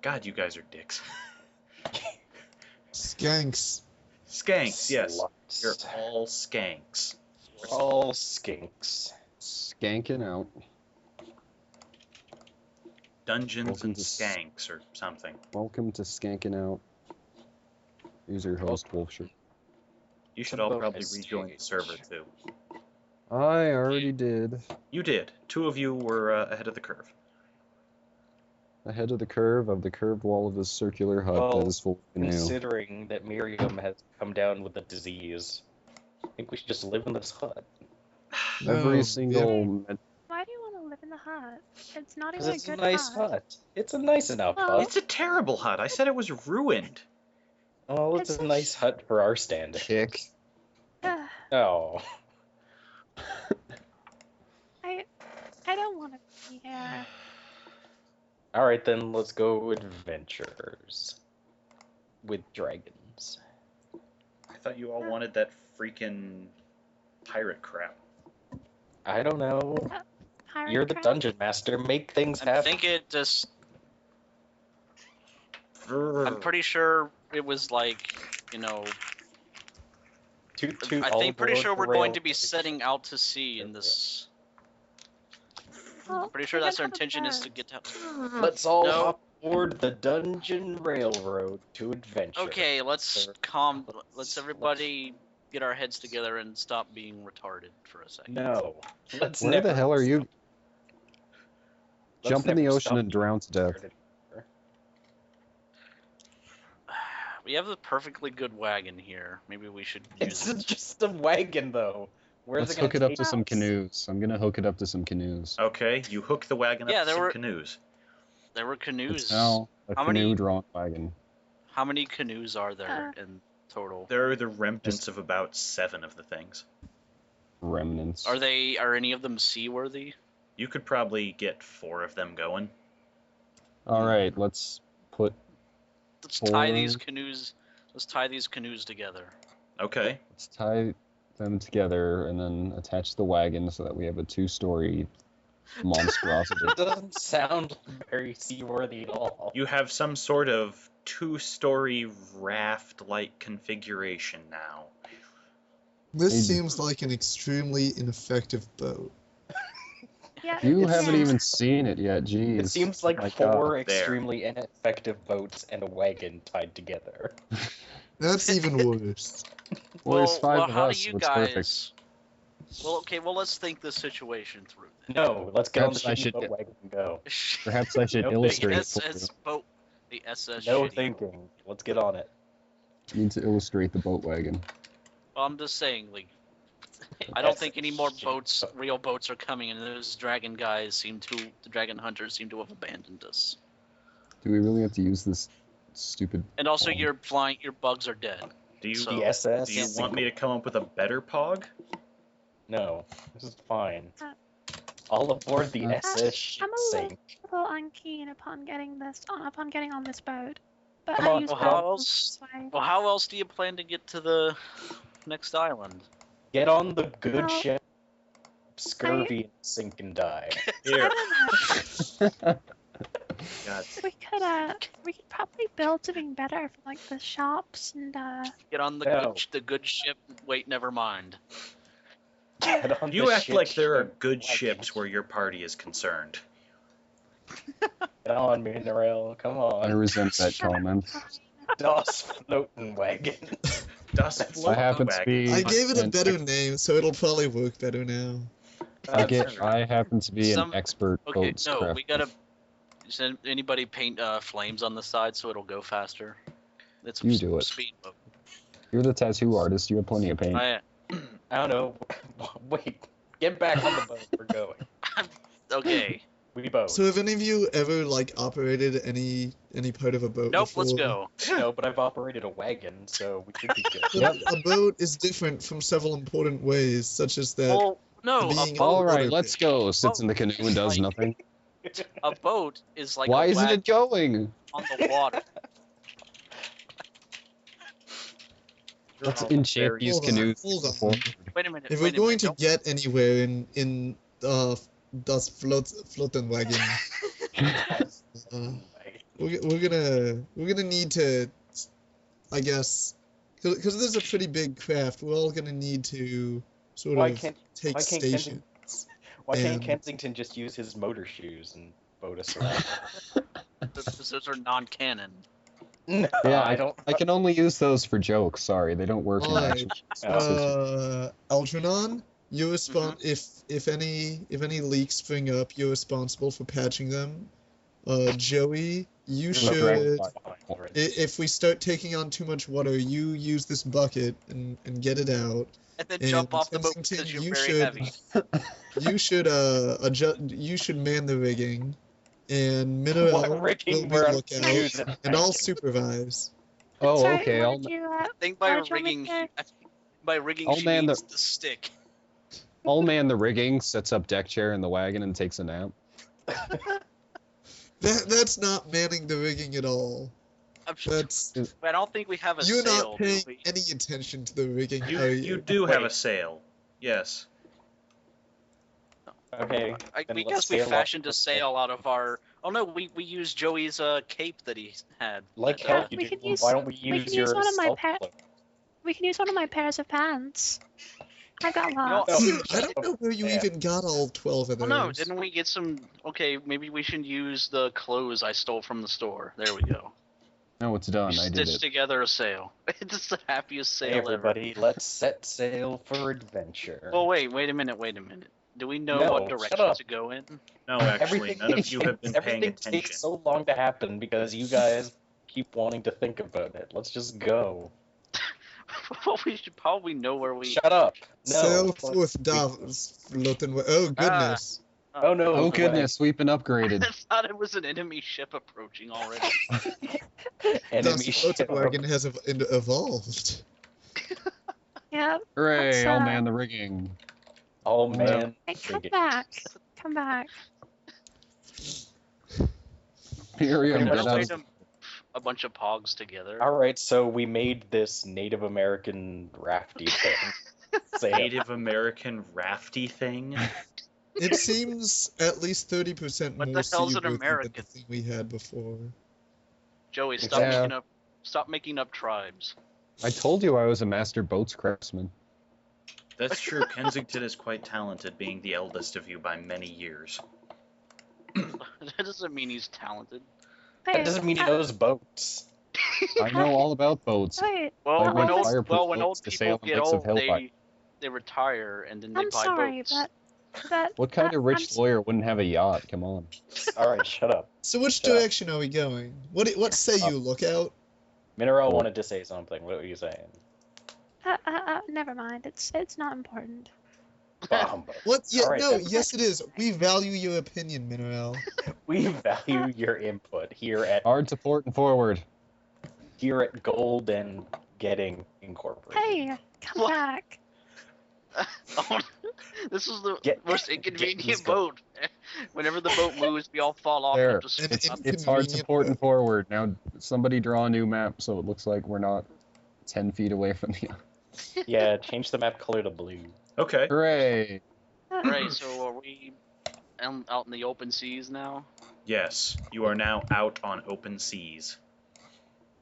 God, you guys are dicks. Skanks. Skanks, yes. Sluts. You're all skanks. We're all skinks. Skanking out. Dungeons Welcome and to skanks or something. Welcome to Skanking Out. Here's your host, Wolfshirt. You should all About probably has rejoin the changed. server, too. I already did. You did. 2 of you were ahead of the curve. Ahead of the curved wall of this circular hut Well, that is full of canoe. Considering that Miriam has come down with a disease, I think we should just live in this hut. Every No, single... Why do you want to live in the hut? It's not Because even it's a a good nice hut. hut. It's a nice enough Well, hut. It's a terrible hut. I said it was ruined. Oh, it's it's a a nice hut for our standards. Chick. Oh. I don't want to be here. Alright then, let's go adventures. With dragons. I thought you all wanted that freaking pirate crap. I don't know. Pirate You're the crap? dungeon master. Make things I happen. think it just. I'm pretty sure it was like, you know. Toot, toot, I all think pretty aboard sure the we're going to be railroad. setting out to sea in this. Well, I'm pretty sure we that's don't our have a intention is to boat. get out. Let's all No. hop aboard the dungeon railroad to adventure. Okay, let's Sir. let's everybody get our heads together and stop being retarded for a second. No. Let's Where never the hell are you? let's Jump in the never ocean stop and drown to death. being retarded. We have a perfectly good wagon here. Maybe we should It's use it. just a wagon, though. Where's Let's it gonna hook it up take to some us? canoes. I'm gonna hook it up to some canoes. Okay, you hook the wagon up Yeah, to there some were- canoes. There were It's canoes. now a How many- canoe-drawn wagon. How many canoes are there in total? There are the remnants of about 7 of the things. Remnants. Are any of them seaworthy? You could probably get 4 of them going. Alright, let's put... Let's tie these Four. canoes. Let's tie these canoes together. Okay. Let's tie them together and then attach the wagon so that we have a 2-story monstrosity. It doesn't sound very seaworthy at all. You have some sort of 2-story raft-like configuration now. This Hey. seems like an extremely ineffective boat. Yeah, You it's- haven't yeah. even seen it yet, jeez. It seems like My 4 God. extremely ineffective boats and a wagon tied together. That's even worse. Well, there's 5 of how us, do so you it's guys? perfect. Well, okay. Well, let's think this situation through. No, let's get on the Perhaps I shitty should boat get- wagon and go. Perhaps I should No, illustrate the it for you. SS boat. The SS. No shitty. thinking. Let's get on it. I need to illustrate the boat wagon. Well, I'm just saying, like, I don't That's think any more shitty boats, boat. real boats, are coming, and those dragon guys the dragon hunters seem to have abandoned us. Do we really have to use this stupid... And also, Oh. your bugs are dead. Do you So- The SS. do you want me to come up with a better pog? No, this is fine. Uh, All aboard the Uh, SS I'm a sink. little unkeen upon getting on this boat. But Come I on, use well, boats how this else- way. Well, how else do you plan to get to the next island? Get on the good Well, ship. Scurvy and sink and die. Here. I don't know. God. We could probably build something better for like the shops and Get on No. the good ship. Wait, never mind. Get on You the act shit like there are ship good wagon. ships where your party is concerned. Get on, Mineral. Come I on. resent that Shut up. comment. Das floating wagon. Das I float happen to wagon. be... I gave it a an better ex- name, so it'll probably work better now. I happen to be Some- an expert Okay, boat no, crafter. we gotta. Does anybody paint flames on the side so it'll go faster? It's a You do it. speed boat. You're the tattoo artist, you have plenty of paint. I, I don't know. Wait. Get back on the boat. We're going. okay. We boat. So have any of you ever like operated any part of a boat Nope. before? Let's go. No, but I've operated a wagon, so we should be good. But a boat is different from several important ways, such as that. Well, no. being A in boat, Alright, water let's fish. go. Sits in the canoe and does Like- nothing. a boat is like Why a isn't wagon it going? on the water. Let's all enchant very these Hold on, canoes. hold on. before- Wait a minute. If we're wait a going minute, to don't- get anywhere in Das Flotten Wagon, we're gonna need to, I guess, because this is a pretty big craft. We're all gonna need to sort Why of can't take why can't stations. Why can't And- Kensington just use his motor shoes and boat us around? Those are non-canon. No, Yeah, I don't. I can only use those for jokes. Sorry, they don't work in Alright, actual. Algernon, you're if any leaks spring up, you're responsible for patching them. Joey, you There's a dragon should. fly behind already. If we start taking on too much water, you use this bucket and get it out. And then And jump off the boat Kensington, because you're you very should- heavy. You should you should man the rigging, and What Mineral rigging will be we're lookout, using? and I'll supervise. Oh, Sorry, okay. what I'll did you, I think by why did you want me rigging, to- I'll she man means the stick. I'll man the rigging, sets up deck chair in the wagon, and takes a nap. That's not manning the rigging at all. I'm sure, That's I don't think we have a you're sail. not do paying we? any attention to the rigging. You are you do have a sail. Yes. Okay. then We let's guess we sail off fashioned the a sail out of our. Oh no, we used Joey's cape that he had. Like That- hell we you can do. use- Why don't we we use can your use one of my stealth pet- cloak? We can use one of my pairs of pants. I've got know, lots. Dude, I don't know where you Yeah. even got all 12 of Oh those. no, didn't we get some? Okay, maybe we should use the clothes I stole from the store. There we go. No, it's done. We I did stitched it. together a sail. It's the happiest Hey sail ever. everybody, let's set sail for adventure. Well, wait a minute. Do we know No, what shut direction up. to go in? No, actually, none of you have been paying everything attention. takes so long to happen because you guys keep wanting to think about it. Let's just go. Well, we should probably know where we. Shut up. No. Sail forth, floating. Oh goodness. Oh no. Oh the goodness, we've been upgraded. I thought it was an enemy ship approaching already. way. Enemy Thus, ship. floating wagon has evolved. Yeah. Hooray! Let's, I'll man the rigging. Oh man. Hey, come Frigate. back. Come back. Miriam, Pretty get much out Wait of a bunch of pogs together. Alright, so we made this Native American rafty thing. Sail. Native American rafty thing. It seems at least 30% What more the hell's an seaworthy than American? the thing we had before. Joey, stop Yeah. making up tribes. I told you I was a master boats craftsman. That's true. Kensington is quite talented, being the eldest of you by many years. That doesn't mean he's talented. That doesn't mean he knows boats. I know all about boats. Wait, Well, I when built old, fireproof well, when boats old to people sail on get lakes of old, hellfire. they retire and then they I'm buy sorry, boats. but What kind of rich I'm lawyer wouldn't have a yacht? Come on. Alright, shut up. So which Yeah. direction are we going? What say you, lookout? Mineral wanted to say something. What were you saying? never mind. It's not important. Humbug. What? Yeah, Alright, no, then. yes it is. We value your opinion, Mineral. We value your input here at Hard to port and forward. Gold and Getting Incorporated. Hey, come What? back. This is the Get- most get inconvenient this going. boat. Whenever the boat moves, we all fall off. There. And just And spin up. it- It's hard to Convenient port and boat. forward. Now, somebody draw a new map so it looks like we're not 10 feet away from the. Yeah, change the map color to blue. Okay. Hooray! Right, so are we out in the open seas now? Yes, you are now out on open seas.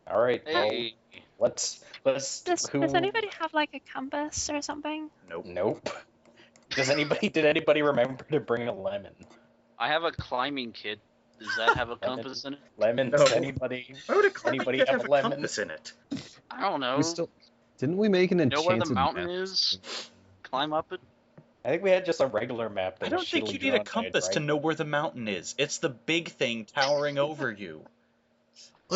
All right, well, Hey, let's. Does anybody have like a compass or something? Nope. Nope. Did anybody remember to bring a lemon? I have a climbing kit. Does that have a compass in it? Lemons? No. Anybody? Why would a climbing Anybody kit have have a lemons? compass in it? I don't know. We still didn't we make an Know enchanted where the mountain map? is? Climb up it? I think we had just a regular map. I that don't was think shittily you need a drawn by a compass to dragon. know where the mountain is. It's the big thing towering over you.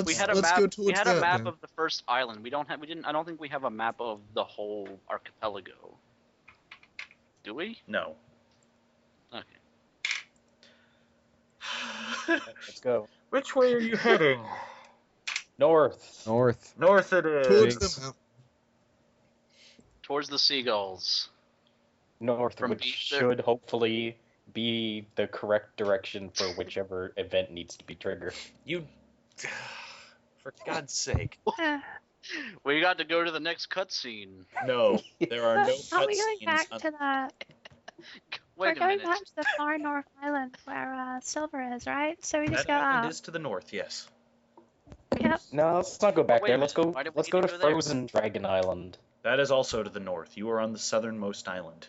We had a let's map. go We towards had that a map then. of the first island. We don't have. We didn't. I don't think we have a map of the whole archipelago. Do we? No. Okay. Let's go Which way are you heading? north. North. North it is. Towards Thanks. the mountain. Towards the seagulls. North, From which east- should hopefully be the correct direction for whichever event needs to be triggered. You. For God's sake. Uh, We got to go to the next cutscene. No. There are no are we going cutscenes. back to the? We're Wait a going minute. back to the far north island where Silver is, right? So we just That go island up. is to the north, yes. Yep. No, let's not go back wait there. a Let's go. minute, why did we Let's need go to to go there? Frozen Dragon Island. That is also to the north. You are on the southernmost island.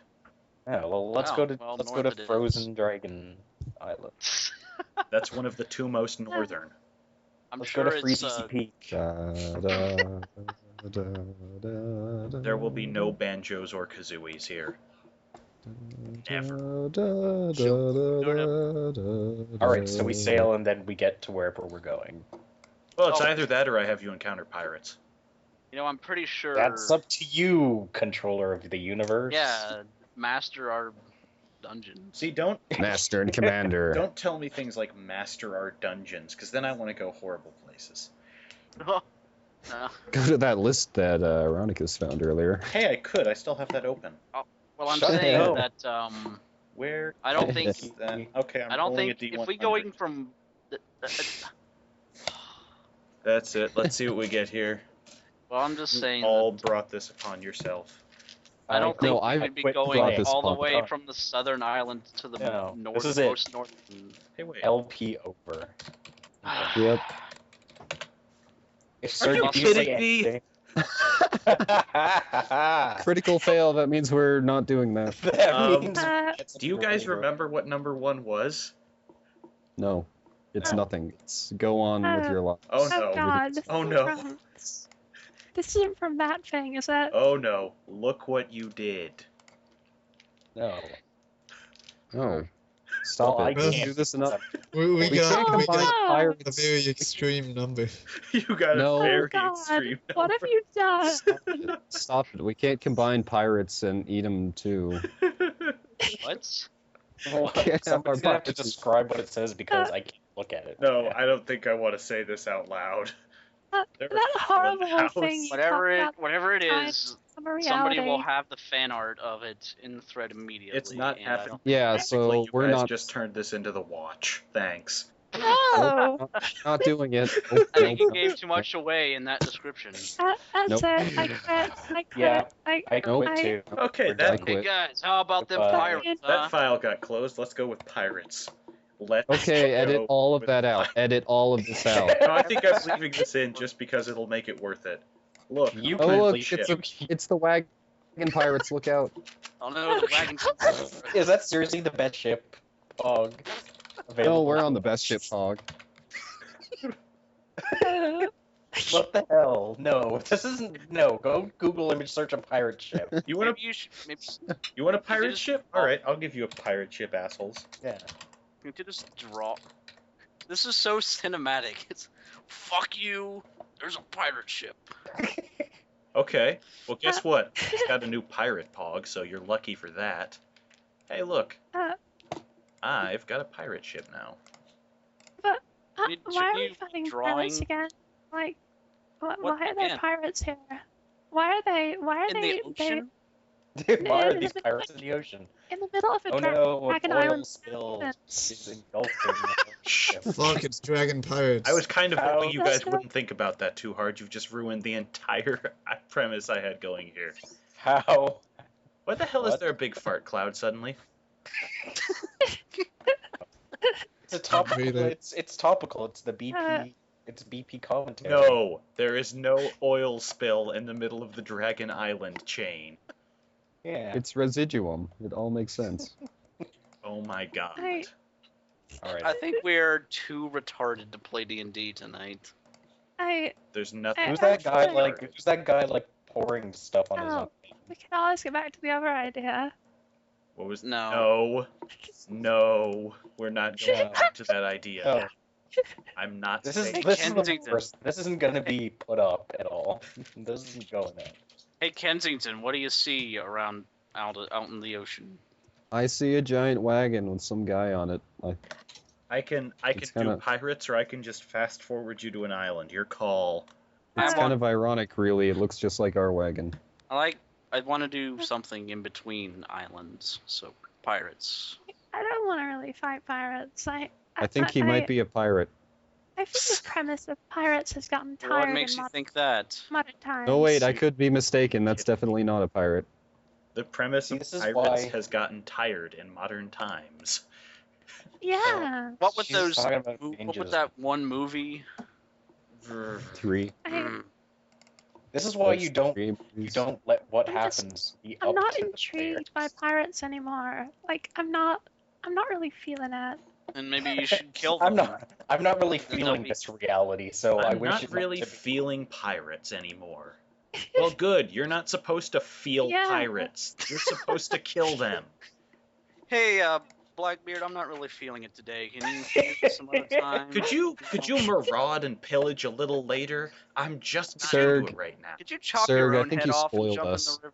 Yeah, well, let's Oh, go to well, let's go north to it is. Frozen Dragon Island. That's one of the two most northern. I'm Let's sure go to it's Freezy Peak. There will be no banjos or kazooies here. All right, so we sail and then we get to wherever we're going. Well, it's Oh. either that or I have you encounter pirates. I'm pretty sure. That's up to you, controller of the universe. Yeah, master our dungeon. See, don't Master and Commander. don't tell me things like master our dungeons, because then I want to go horrible places. No. Go to that list that Veronicus found earlier. Hey, I could. I still have that open. Well, I'm Shut saying up. that Where? I don't think. is that? Okay, I'm I don't rolling think a D100. if we going from. That's it. Let's see what we get here. Well, I'm just You saying. all That brought this upon yourself. I don't think No, I we'd be quit going playing. all the This way podcast. from the southern island to the No, north, this is it. most north. Hey, wait. LP over. Yep. If Are you Sir kidding say me? anything- Critical fail. That means we're not doing that. That Um, means it's Do you guys over. remember what number 1 was? No, it's Oh. nothing. It's go on with your life. Oh, Oh no. god. This Oh, isn't no. from- This isn't from that thing, is it? Oh no, look what you did. No. No. Stop Well, it. I We can't. do this enough. We We got can't we combine got a pirates. very extreme number. You got No. a Oh very god. extreme What have number. you done? Stop it. We can't combine pirates and eat them too. What? Well, can't have somebody's our gonna have to puppets. describe what it says because I can't look at it. No, I don't think I want to say this out loud. There That is horrible one house. thing you Whatever talked it, whatever it about is, from a somebody will reality. have the fan art of it in the thread immediately. It's not and I happening. don't- Yeah, Basically, so you we're guys not just turned this into the watch. Thanks. No! not doing it. I think you gave too much away in that description. That's Nope. it. I quit. Yeah, I Nope. quit too. Okay, We're that done. Hey quit. guys, how about them Goodbye. pirates? that file got closed. Let's go with pirates. Let's Okay, edit go all of with that out. Edit all of this out. No, I think I'm leaving this in just because it'll make it worth it. Look, You Oh, can look, leave it's, it. it's the wagon pirates. Look out. Oh no, the wagon. Is that seriously the best ship? Pog. No, we're on the best ship, Hog. What the hell? No, this isn't. No, go Google image search a pirate ship. you want Maybe you should. Maybe a pirate just- ship? All right, I'll give you a pirate ship, assholes. Yeah. you could just draw. This is so cinematic. It's fuck you. There's a pirate ship. Okay, well, guess what? It's got a new pirate pog, so you're lucky for that. Hey, look, I've got a pirate ship now. Should Why are you we fighting drawing pirates again? Like, What why are there again? pirates here? Why are they? Why are In they? the ocean? Why are these pirates in the ocean? They're in the middle of a Oh no, a Dragon oil Island. spill Islands. is engulfing the whole ship. Fuck, it's Dragon Pirates. I was kind of How- hoping you guys That's not- wouldn't think about that too hard. You've just ruined the entire premise I had going here. How? Why the hell is What? there a big fart cloud suddenly? It's a topical. Really? It's topical. It's the BP. It's BP commentary. No, there is no oil spill in the middle of the Dragon Island chain. Yeah. It's residuum. It all makes sense. Oh my god. I- All right. I think we're too retarded to play D&D tonight. There's nothing. Who's that guy actually- like? Who's that guy like pouring stuff on his Oh. own? We can always get back to the other idea. What was No. No, we're not going back to that idea. Oh, I'm not this is saying this is the Kensington. worst. This isn't gonna be put up at all. This isn't going there. Hey Kensington, what do you see around out in the ocean? I see a giant wagon with some guy on it. I can It's do kinda- pirates, or I can just fast forward you to an island. Your call. It's I'm kind on- of ironic, really. It looks just like our wagon. I want to do something in between islands, so pirates. I don't want to really fight pirates. I think he might be a pirate. I think the premise of pirates has gotten tired What makes in you modern, think that? modern times. No, wait, I could be mistaken. That's definitely not a pirate. The premise See, of this is pirates why- has gotten tired in modern times. Yeah. What with She's those? talking about What changes. with that one movie 3. I, This is why Those you don't 3 movies. let what I'm just- happens be I'm up not to the intrigued by players. pirates anymore. Like, I'm not really feeling it. And maybe you should kill them. I'm not really Then feeling they'll this reality, so I I'm wish not it really to be. feeling pirates anymore. Well, good. You're not supposed to feel Yeah. pirates. You're supposed to kill them. Hey, Blackbeard, I'm not really feeling it today. Can you do this some other time? Could you maraud and pillage a little later? I'm just not Sir, into it right now. Could you chop Serg, your I own think head you off and spoiled jump us. in the river?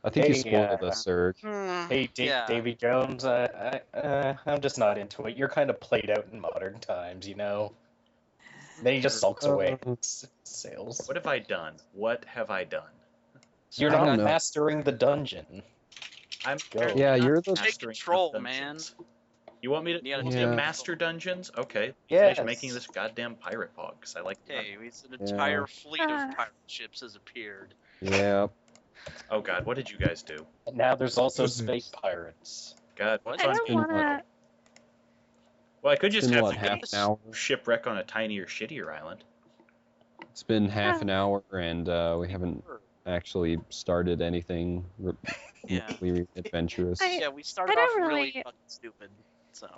I think you Hey, spoiled us, Serg. Hey, yeah. Davy Jones, I'm just not into it. You're kind of played out in modern times, you know? Then he just sulks away. Sails. What have I done? What have I done? You're I not don't know. mastering the dungeon. I'm Go. Yeah, not you're the- Take mastering control, dungeons. You want me to, You gotta want me take to control. master dungeons? Okay. Yes. Finish making this goddamn pirate pog, because I like Hey, an Yeah. entire fleet of Ah. pirate ships has appeared. Yeah. Oh god, what did you guys do? And now there's also Goodness. space pirates. God, What? what's I on don't been want to. Well, I could just It's been, have what, to half get an hour? shipwreck on a tinier, shittier island. It's been half an hour, and we haven't actually started anything Yeah. really adventurous. Yeah, we started I don't off really really- fucking stupid. So.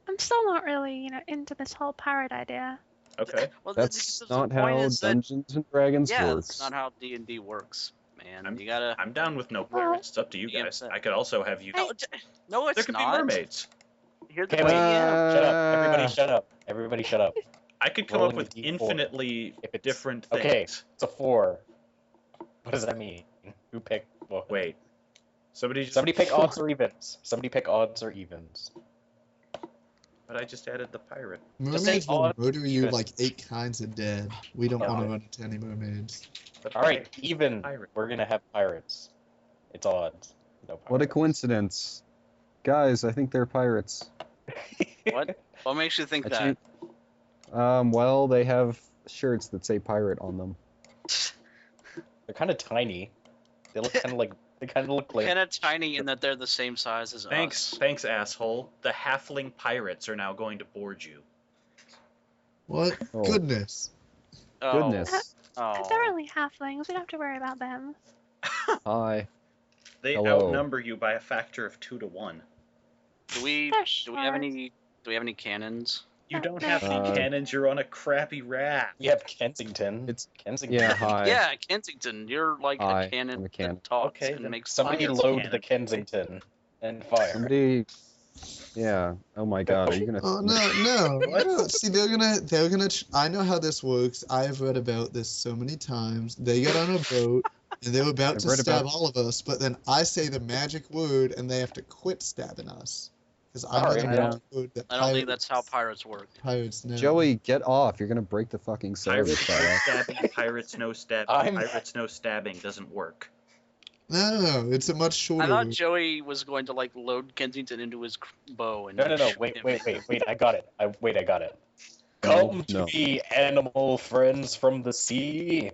I'm still not really, into this whole pirate idea. Okay. Well, That's the not point how is that, Dungeons and Dragons yeah, works. that's not how D&D works, man. I'm- You gotta. I'm down with no Well- pirates. It's up to you Yeah, guys. so- I could also have you. I- No, it's There could be not. mermaids. You're the Okay, wait. DM. Shut up. Everybody shut up. Everybody shut up. I could come Rolling up a with D4. infinitely If it's- different okay. things. It's a 4. What does that mean? Who picked what? Wait. Somebody Pick odds or evens. Somebody pick odds or evens. But I just added the pirate. Just say Mermaids will odd murder you even. like 8 kinds of dead. We don't want Yeah. to run into any mermaids. But Alright, even. Pirate. We're gonna have pirates. It's odds. No pirates. What a coincidence. Guys, I think they're pirates. What? What makes you think I that? think- Well, they have shirts that say pirate on them. They're kind of tiny. They look kind of like. They kind of look like. Kind of tiny in that they're the same size as Thanks, us. thanks, asshole. The halfling pirates are now going to board you. What? Oh. Goodness. Oh. Goodness. Oh. They're only halflings. We don't have to worry about them. Hi. They Hello. outnumber you by a factor of 2 to 1. Do we They're have short. any? Do we have any cannons? You Uh, don't have any Uh, cannons. You're on a crappy raft. You have Kensington. It's- Kensington. Yeah, hi. Yeah, Kensington. You're like Hi, a cannon I'm a cannon. that talks Okay, and then makes Somebody Fire load cannon. the Kensington and fire. Somebody. Yeah. Oh my god, are you gonna. Oh no, no. See, they're gonna. I know how this works. I've read about this so many times. They get on a boat and they're about I've to read stab about- all of us, but then I say the magic word and they have to quit stabbing us. Because I know Alright, the yeah. magic word that I don't think that's how pirates work. pirates know. Joey, get off. You're gonna break the fucking Pirates sails. no fella. stabbing, pirates no stabbing, I'm- pirates no stabbing doesn't work. No, it's a much shorter I thought word. Joey was going to like load Kensington into his bow and No, like, no, no. shoot Wait, him. wait. I got it. I got it. No, Come to no. me, animal friends from the sea.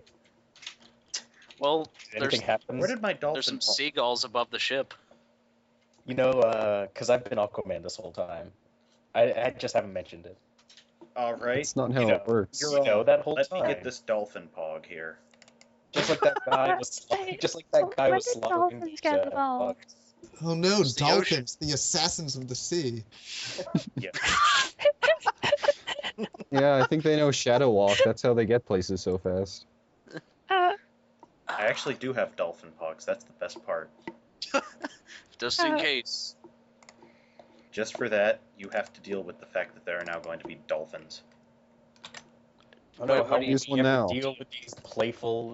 Well, Did anything there's happen? Where did my there's dolphin some fall? seagulls above the ship. You know, because I've been Aquaman this whole time. I just haven't mentioned it. All right. That's not how You know, it works. You're You know, that whole Let time. me get this dolphin pog here. Just like that guy was. Just like that guy When was did slaughtering dolphins these, get involved? bugs. Oh no, It's the ocean. dolphins, the assassins of the sea. Yeah. Yeah, I think they know Shadow Walk. That's how they get places so fast. Uh, I actually do have dolphin pogs. That's the best part. Just in Uh, case. Just for that, you have to deal with the fact that there are now going to be dolphins. I don't know Wait, how what do you- we Use one ever now. deal with these playful.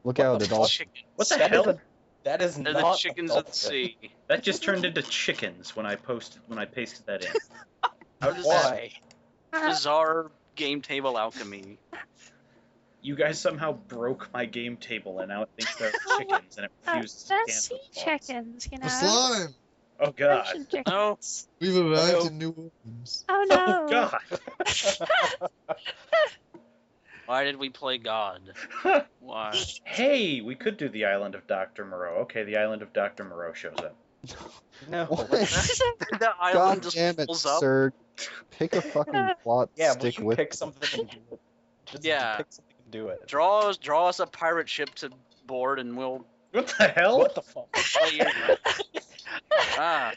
Look What out, the it all. Chickens. What the That is hell? That is They're not the a chickens of the dolphin. sea. That just turned into chickens when I pasted that in. How does that Why? bizarre game table alchemy? You guys somehow broke my game table and now it thinks they're chickens and it refuses to they're cancel sea the pogs. chickens, The slime! Oh god. Ocean No. chickens. We've arrived Hello. in New Orleans. Oh no. Oh god. Why did we play God? Why? Hey, we could do the island of Dr. Moreau. Okay, the island of Dr. Moreau shows up. No. The island God just damn it, pulls up. sir. Pick a fucking plot, Yeah, will stick you with pick it. something and do it? Just Yeah. pick something and do it. Draw us a pirate ship to board, and we'll What the hell? What the fuck? let you. Ah,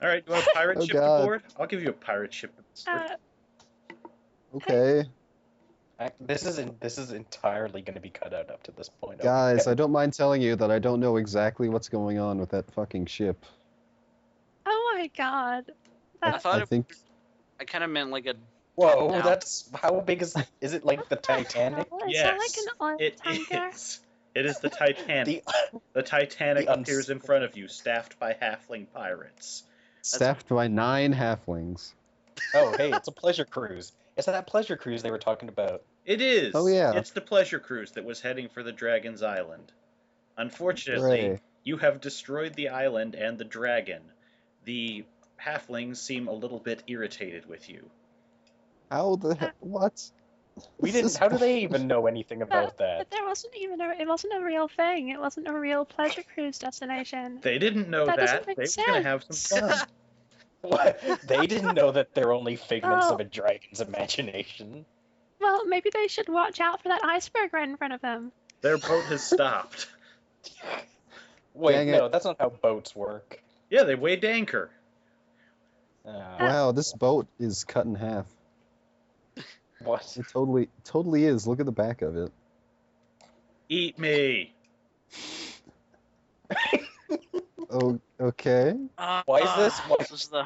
All right, you want a pirate Oh, ship to God. board? I'll give you a pirate ship to board. Okay. This is entirely going to be cut out up to this point. Guys, okay? I don't mind telling you that I don't know exactly what's going on with that fucking ship. Oh my god. I That, thought I think I kind of meant like a. Whoa, top-down. that's how big is it? Like the Titanic? Is that Yes, like an oil it tanker? is. It is the Titanic. The The Titanic the appears in front of you, staffed by halfling pirates. staffed by 9 halflings. oh hey, it's a pleasure cruise. It's that pleasure cruise they were talking about. It is. Oh, yeah. It's the pleasure cruise that was heading for the Dragon's Island. Unfortunately, Hooray. you have destroyed the island and the dragon. The halflings seem a little bit irritated with you. How the heck? What? We This didn't. is How do they even know anything about that? But there wasn't even it wasn't a real thing. It wasn't a real pleasure cruise destination. They didn't know That that. doesn't make They were going to have some fun. What? They didn't know that they're only figments Oh. of a dragon's imagination. Well, maybe they should watch out for that iceberg right in front of them. Their boat has stopped. Wait, Dang it. no, that's not how boats work. Yeah, they weighed anchor. Wow, this boat is cut in half. What? It totally is. Look at the back of it. Eat me. Oh, okay. Why is this?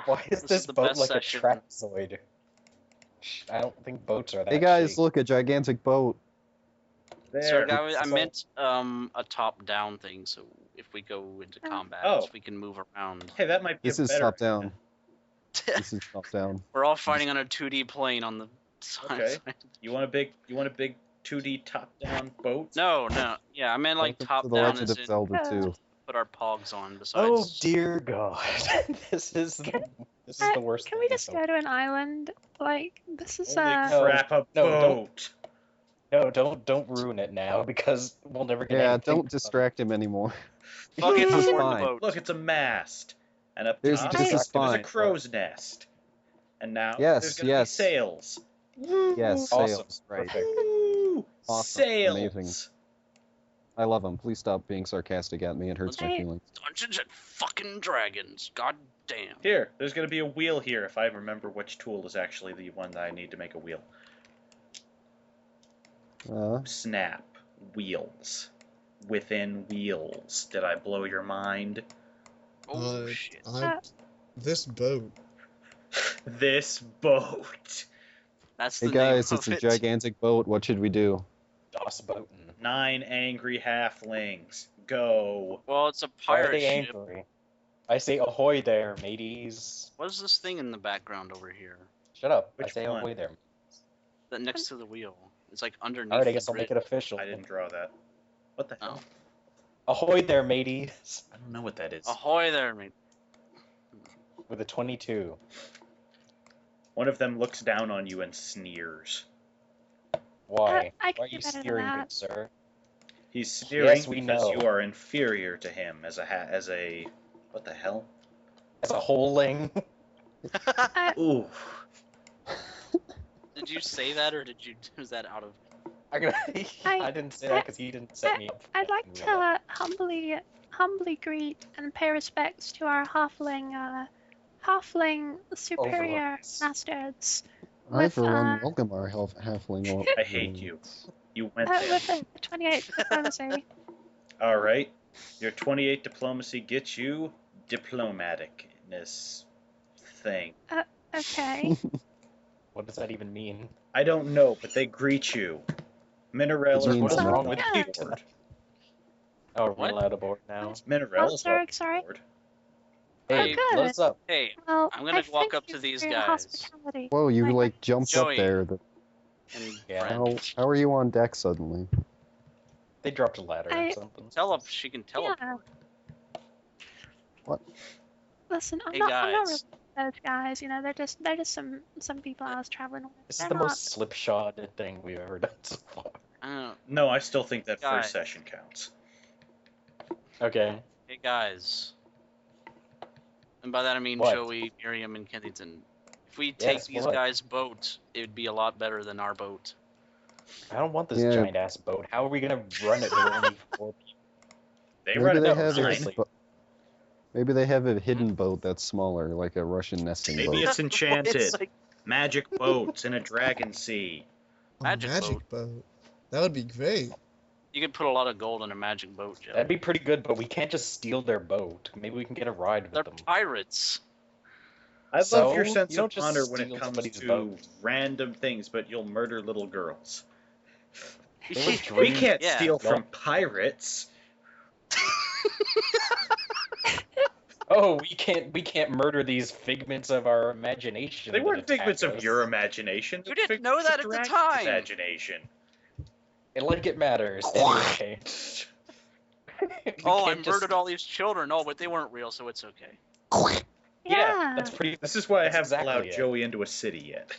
Why is This this is the boat best like section. a trapezoid? I don't think boats are that. Hey guys, shape. look, a gigantic boat. There. Sorry, guys, I So- meant a top-down thing. So if we go into combat, Oh. we can move around. Hey, that might be This a is better top down. idea. This is top down. We're all fighting on a 2D plane on the side. Okay. You want a big 2D top-down boat? No, yeah, I meant like Welcome to the top-down Legend as of in Zelda Uh, 2. put our pogs on besides. Oh dear God, this is the worst. Can we thing just so go to an island? Like this is Holy No, crap, a no, don't- boat! No, don't ruin it now because we'll never get. Yeah, anything don't distract him anymore. Fuck it, This is I'm boarding the fine. boat. Look, it's a mast. And up There's top, a This is there's a fine. crow's nest. And now Yes, there's going to yes. be sails. Yes, Awesome. sails. Right. Perfect. Woo! Awesome. Sails! Amazing. I love him. Please stop being sarcastic at me. It hurts my Hey. feelings. Dungeons and fucking Dragons. God damn. Here, there's going to be a wheel here if I remember which tool is actually the one that I need to make a wheel. Snap. Wheels. Within wheels. Did I blow your mind? Oh shit. This boat. This boat. That's Hey the guys, name it's of a it. gigantic boat. What should we do? DOS boating. 9 angry halflings. Go. Well, it's a Why are pirate they ship. angry? I say ahoy there, mateys. What is this thing in the background over here? Shut up. I Which say one? ahoy there. That next to the wheel. It's like underneath. Alright, I the guess I'll make it grid. official. I didn't draw that. What the hell? Ahoy there, mateys. I don't know what that is. Ahoy there, mate. With a 22. One of them looks down on you and sneers. Why? I Why can are do you better than steering, that. good sir? He's sneering Yes, we because know. you are inferior to him as a what the hell? As a holing. Ooh. Did you say that, or did you? Was that out of? I didn't say that because he didn't set me up. for I'd that like in real life. to humbly greet and pay respects to our halfling superior Overlords. masters. I, With, for one, uh, welcome our halfling. I hate you. You went there. With a 28 diplomacy. All right. Your 28 diplomacy gets you diplomaticness thing. Okay. What does that even mean? I don't know, but they greet you. Minerella's What is on wrong with the you? board. Oh, are we What? allowed aboard now? Minerella's sorry, on the sorry. board. Hey, good. what's up? Hey, Well, I'm gonna I walk thank up you to these for your guys. hospitality. Whoa, you Like, like jumped Joey. up there. and Yeah. friend. How are you on deck suddenly? They dropped a ladder or I- something. She can teleport. Listen, I'm Hey, not really guys. those guys. You know, they're just some people I was traveling with. This is They're the not. most slipshod thing we've ever done so far. No, I still think that Guys. first session counts. Okay. Hey guys, And by that I mean What? Joey, Miriam, and Kensington. If we take Yes, these what? guys' boat, it would be a lot better than our boat. I don't want this Yeah. giant ass boat. How are we gonna run it with only 4 people? They Maybe run it they No, have seriously. Maybe they have a hidden boat that's smaller, like a Russian nesting Maybe boat. it's enchanted. It's like Magic boats in a dragon sea. A Magic magic boat. That would be great. you could put a lot of gold in a magic boat, Joe. That'd be pretty good, but we can't just steal their boat. Maybe we can get a ride with They're them. pirates. I love So, your sense you don't of just honor when it steal comes somebody's to boat. random things, but you'll murder little girls. They were We dreams. can't Yeah. steal Well- from pirates. Oh, we can't murder these figments of our imagination. They that weren't attack figments of us. your imagination. You They're didn't know figments that of at the dragon's time. Imagination. And like it matters. Anyway. We Oh, I can't just- murdered all these children. Oh, but they weren't real, so it's okay. Yeah, that's pretty. This is why I That's haven't exactly allowed it. Joey into a city yet.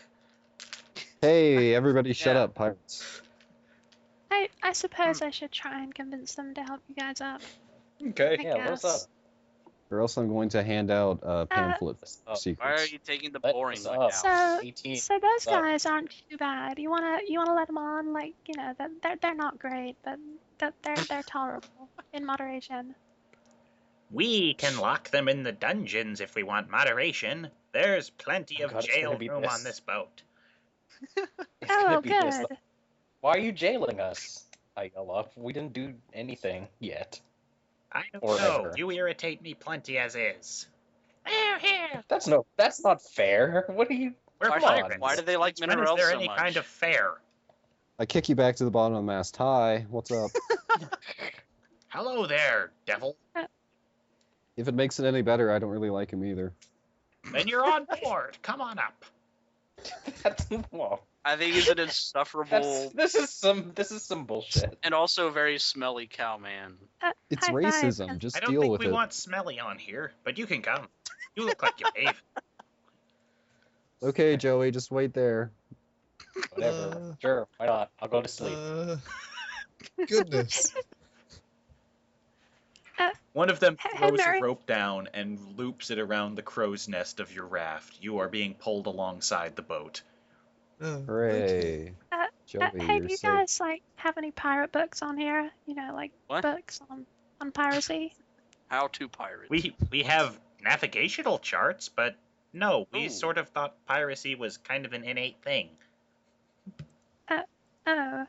Hey, everybody, shut Yeah. up, pirates! I suppose I should try and convince them to help you guys up. Okay. I Yeah, let us guess. up. Or else I'm going to hand out pamphlets Oh, of secrets. Why are you taking the Let boring us one up. now? So 18. So those Up. guys aren't too bad. You wanna let them on, like, you know, that they're not great, but that they're tolerable in moderation. We can lock them in the dungeons if we want moderation. There's plenty Oh of God, it's gonna jail be room this. on this boat. It's gonna Oh, be this. good. Why are you jailing us? I yell up. We didn't do anything yet. I don't Or know. ever. You irritate me plenty as is. Here. That's not fair. What are you? We're Come pirates. on. Why do they like When is minerals there so any much? kind of fair? I kick you back to the bottom of the mast. Hi, what's up? Hello there, devil. If it makes it any better, I don't really like him either. Then you're on board. Come on up. That's, well, I think he's an insufferable this is some bullshit. and also very smelly cow man. It's High five. racism. Just I don't deal think with we it. want Smelly on here, but you can come. You look like you bathe. Okay, Joey, just wait there. Whatever. Sure, why not? I'll go to sleep. Goodness. One of them Hey, throws a Mary. rope down and loops it around the crow's nest of your raft. You are being pulled alongside the boat. Oh, okay. Hooray. Uh, Joey, Hey, you're do you safe. guys like have any pirate books on here? You know, like What? books on piracy? How to pirate. We have navigational charts, but no, we Ooh. sort of thought piracy was kind of an innate thing. Oh,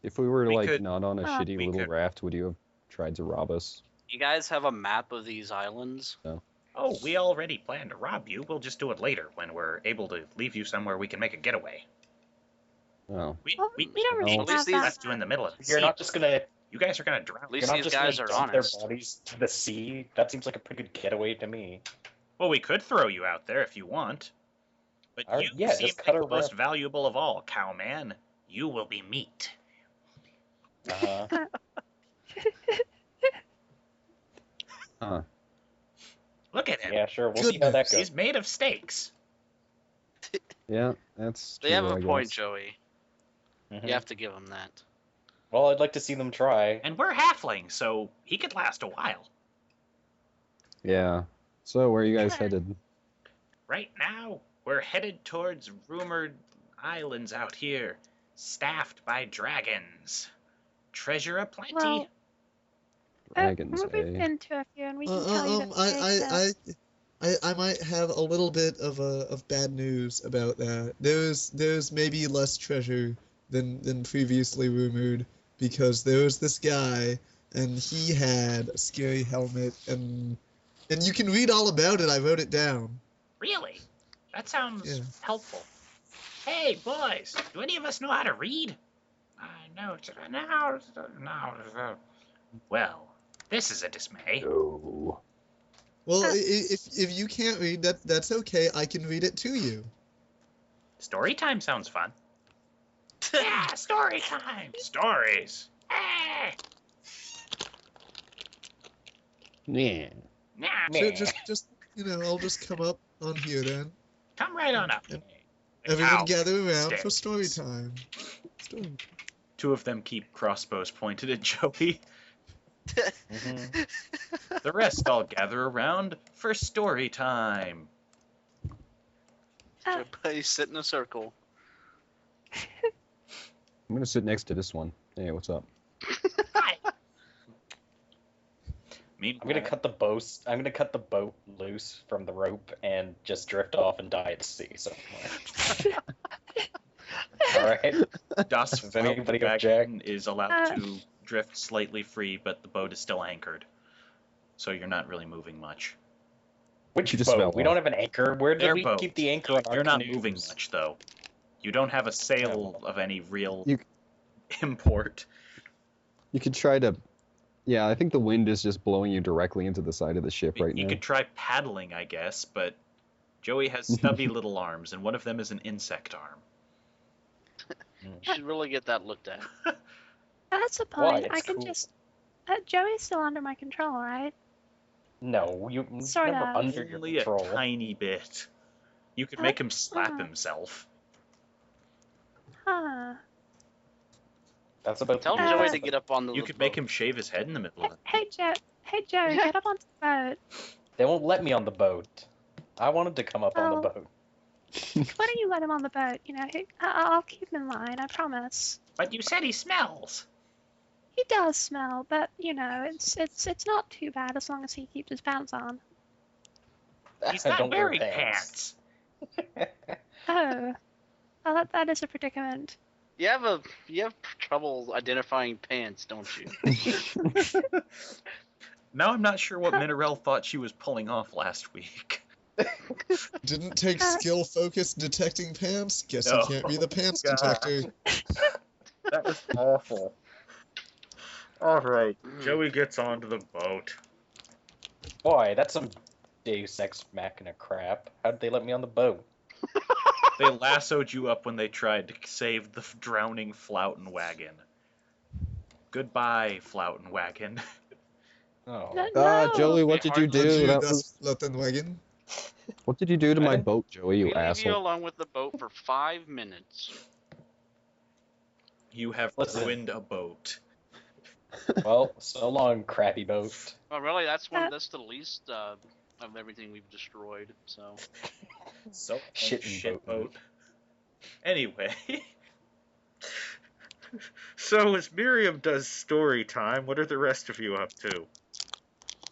If we were We like could- not on a shitty we little could- raft, would you have tried to rob us? You guys have a map of these islands? Oh, we already planned to rob you. We'll just do it later when we're able to leave you somewhere we can make a getaway. Oh. We well, we don't really Well, at least have these- that. left you in the middle of the You're sea. not just gonna. You guys are gonna drown. At You're least not these just guys gonna are dump honest. their bodies to the sea. That seems like a pretty good getaway to me. Well, we could throw you out there if you want. But Alright, you yeah, seem just like cut the a most raft. valuable of all, cowman. You will be meat. Uh-huh. Huh. Look at him. Yeah, sure. We'll see how that goes. He's made of steaks. Yeah, that's They true, have a I point, guess. Joey. Mhm. You have to give him that. Well, I'd like to see them try. And we're halflings, so he could last a while. Yeah. So, where are you guys Yeah. headed? Right now, we're headed towards rumored islands out here, staffed by dragons. Treasure aplenty. Well, Dragons, we've eh? been to a few, and we can tell you that I might have a little bit of bad news about that. There's maybe less treasure than previously rumored, because there was this guy and he had a scary helmet, and you can read all about it. I wrote it down. Really? That sounds Yeah. helpful. Hey, boys, do any of us know how to read? No. Well, this is a dismay. No. Well, if you can't read, that's okay. I can read it to you. Story time sounds fun. Yeah, story time. Stories. Hey. Yeah. Nah, So just I'll just come up on here then. come right on up. Everyone Ow. gather around for Sticks. story time. Story. Two of them keep crossbows pointed at Joey. The rest all gather around for story time. Everybody sit in a circle. I'm gonna sit next to this one. Hey, what's up? Hi. I'm Meanwhile, gonna cut the boat loose from the rope and just drift off and die at sea somewhere. All right. Das Does anybody Wagon is allowed to drift slightly free, but the boat is still anchored. So you're not really moving much. Which You just boat? fell We off. don't have an anchor. Where did Their we boat. keep the anchor on our You're not canoes? moving much, though. You don't have a sail of any real You- import. You could try to. Yeah, I think the wind is just blowing you directly into the side of the ship right You now. could try paddling, I guess, but Joey has stubby little arms, and one of them is an insect arm. You should really get that looked at. That's a Why? point. I It's can cool. just. Joey's still under my control, right? No, you Sort never of. under your Only control. a tiny bit. You could make him slap uh. himself. Huh. That's about Tell the Uh, Joey most to of get it. up on the You could boat. make him shave his head in the middle of it. Hey, Joey, get up onto the boat. They won't let me on the boat. I wanted to come up on the Oh. boat. Why don't you let him on the boat? You know, I'll keep him in line. I promise. But you said he smells. He does smell, but you know, it's not too bad as long as he keeps his pants on. He's I not don't wear wearing pants. Oh, well, that is a predicament. You have trouble identifying pants, don't you? Now I'm not sure what Minarelle thought she was pulling off last week. Didn't take skill focus detecting pants? Guess No. you can't be the pants God. detector. That was awful. Alright, Joey gets onto the boat. Boy, that's some Deus Ex Machina crap. How'd they let me on the boat? They lassoed you up when they tried to save the drowning Flouten Wagon. Goodbye, Flouten Wagon. Oh. No. Joey, what They did you hardly do? do That Das was... Flottenwagen. What did you do to my I- boat, Joey, you We leave you asshole? alone with the boat for 5 minutes. You have Listen. ruined a boat. Well, so long, crappy boat. Well, really, that's the least of everything we've destroyed. So So Shit shit boat. boat. Anyway. So as Miriam does story time, what are the rest of you up to?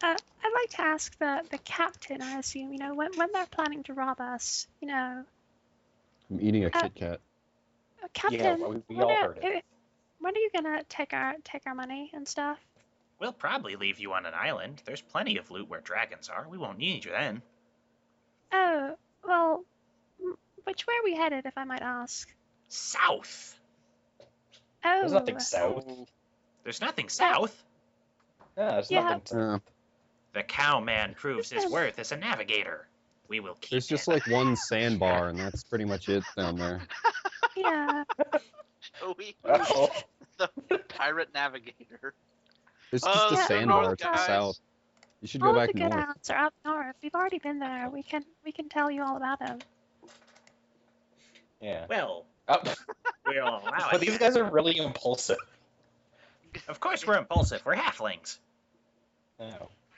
I'd like to ask the captain. I assume, you know, when they're planning to rob us, you know, I'm eating a Kit Kat. Captain. we all heard it. When are you gonna take our money and stuff? We'll probably leave you on an island. There's plenty of loot where dragons are. We won't need you then. Oh, well, which way are we headed, if I might ask? South. Oh, There's nothing south. There's nothing south. Yeah, there's Yeah. nothing south. The cowman proves his worth as a navigator. We will keep There's just it. like one sandbar, and that's pretty much it down there. Yeah. Joey, Uh-oh. the pirate navigator. There's just a Yeah, sandbar north, to the guys. south. You should All go of back the good north. outs are up north. We've already been there. We can tell you all about them. Yeah. Well, Oh. we'll allow But it. these guys are really impulsive. Of course we're impulsive. We're halflings. Oh.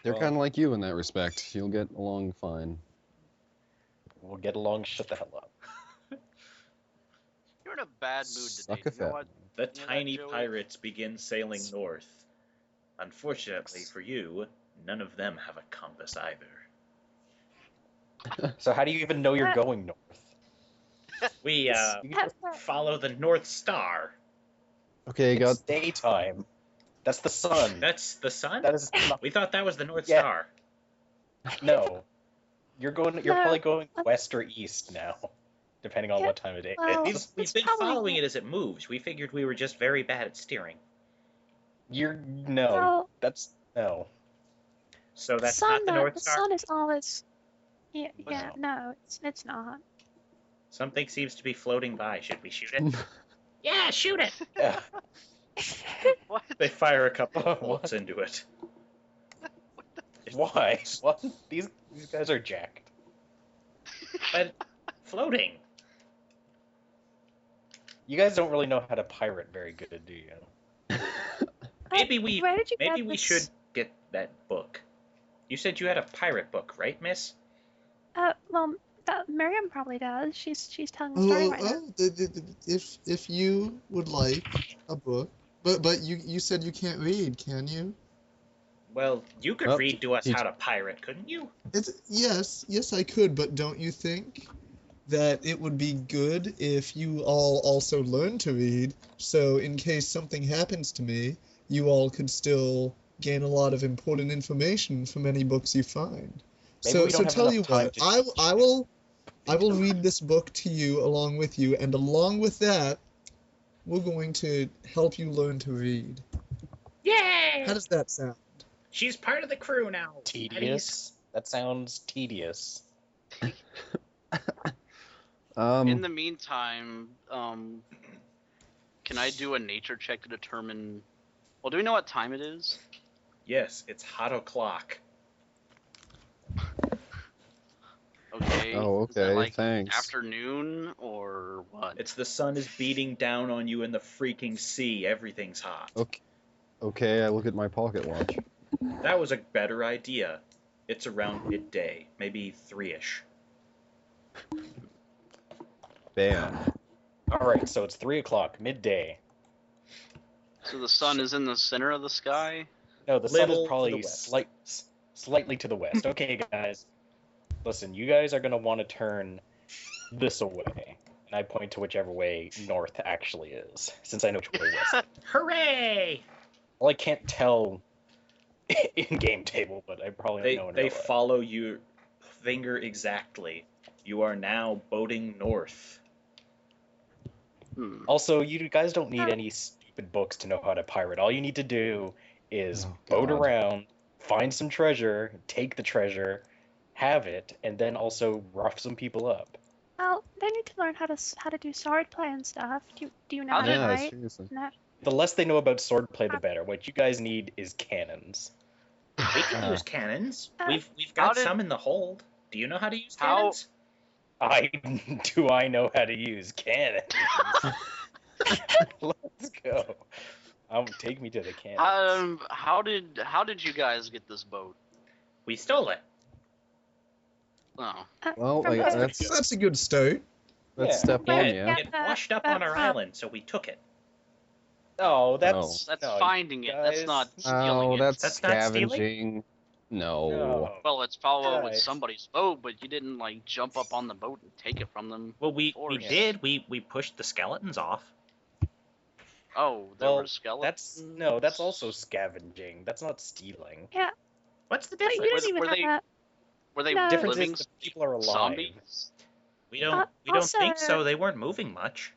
They're Well, kind of like you in that respect. You'll get along fine. We'll get along. Shut the hell up. You're in a bad mood Suck today. a You know fat what? The You know that, tiny Joey? pirates begin sailing north. Unfortunately for you, none of them have a compass either. So how do you even know you're going north? We follow the North Star. Okay, It's daytime. That's the sun. That's the sun? That is not, We thought that was the North Yeah. Star. no. You're No. probably going west or east now, depending on Yeah, what time of day well- it We've, is. we've it's been probably- following it as it moves. We figured we were just very bad at steering. No. Well, That's no. So that's sun, not the North the Star? sun is always. Yeah, Well. no, it's not. Something seems to be floating by. Should we shoot it? Yeah, shoot it! Yeah. What? They fire a couple of What? bolts into it. Why? What? These guys are jacked. But floating. You guys don't really know how to pirate very good, do you? Where did you maybe get we this? should get that book. You said you had a pirate book, right, miss? Well, Miriam probably does. She's telling the story Oh, right now. if you would like a book, but you said you can't read, can you? Well, you could Oh, read to us teach- how to pirate, couldn't you? Yes, I could, but don't you think that it would be good if you all also learned to read, so in case something happens to me, you all could still gain a lot of important information from any books you find. Maybe we don't So have tell enough you time what, to I will read this book to you along with you, and along with that, we're going to help you learn to read. Yay! How does that sound? She's part of the crew now. Tedious? That sounds tedious. In the meantime, can I do a nature check to determine? Well, do we know what time it is? Yes, it's hot o'clock. Okay. Oh, Is that okay, like thanks. afternoon or what? It's the sun is beating down on you in the freaking sea. Everything's hot. Okay, I look at my pocket watch. That was a better idea. It's around midday, maybe 3-ish. Bam. Alright, so it's 3 o'clock, midday. So the sun is in the center of the sky? No, the sun Little is to probably the west. slightly to the west. Okay, guys. Listen, you guys are going to want to turn this away. And I point to whichever way north actually is, since I know which way west. Hooray! Well, I can't tell in-game table, but I probably know. They follow your finger exactly. You are now boating north. Also, you guys don't need any stupid books to know how to pirate. All you need to do is Oh, boat God. around, find some treasure, take the treasure, have it, and then also rough some people up. Well, they need to learn how to do swordplay and stuff. Do you know how to Yeah, write? seriously. No. The less they know about swordplay, the better. What you guys need is cannons. We can use cannons. We've How got did- some in the hold. Do you know how to use How- cannons? I know how to use cannons. Let's go. Take me to the cannons. How did you guys get this boat? We stole it. Oh, Well, From like, who? that's a good start. Yeah. step Yeah, one, It, yeah. it washed up on our island, so we took it. No, that's Oh. that's no, finding it. That's guys. not stealing Oh, it. that's That's not stealing? scavenging. No. No. Well, it's probably Guys. somebody's boat, but you didn't like jump up on the boat and take it from them. Well, we Force. did. We pushed the skeletons off. Oh, there Well, were skeletons. that's also scavenging. That's not stealing. What's the But you difference? don't even Were have they- a. Were they No. Difference living is the people are alive. zombies? We don't think Also- so. They weren't moving much.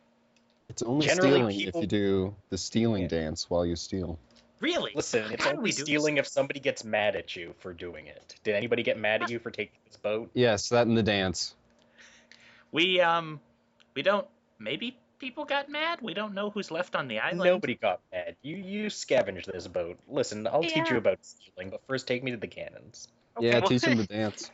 It's only Generally, stealing people- if you do the stealing Yeah. dance while you steal. Really? Listen, it's How do only we do stealing if somebody gets mad at you for doing it. Did anybody get mad at you for taking this boat? Yes, that and the dance. We don't. Maybe people got mad. We don't know who's left on the island. Nobody got mad. You scavenged this boat. Listen, I'll teach you Yeah. about stealing, but first take me to the cannons. Yeah, Okay. teach him the dance.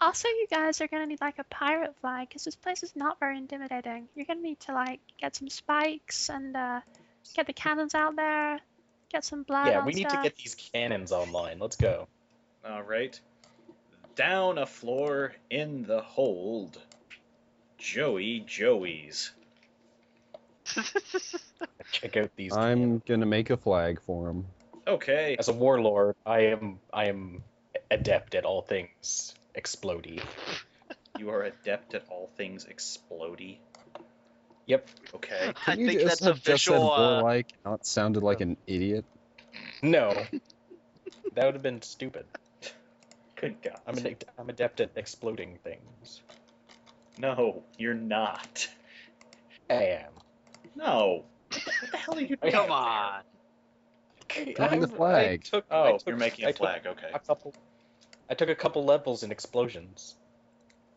Also, you guys are gonna need like a pirate flag because this place is not very intimidating. You're gonna need to like get some spikes and get the cannons out there, get some blood Yeah, on we need to stuff. get these cannons online. Let's go. All right. Down a floor in the hold. Joey's. Check out these. I'm cannons. gonna make a flag for him. Okay. As a warlord, I am adept at all things explodey. You are adept at all things explodey. Yep. Okay. I Can you think just that's have just said official. warlike, not sounded like an idiot? No. That would have been stupid. Good God. I'm adept at exploding things. No, you're not. I am. No. What the hell are you doing? Come on. Drawing the flag. You're making a flag. Okay. I took a couple levels in explosions.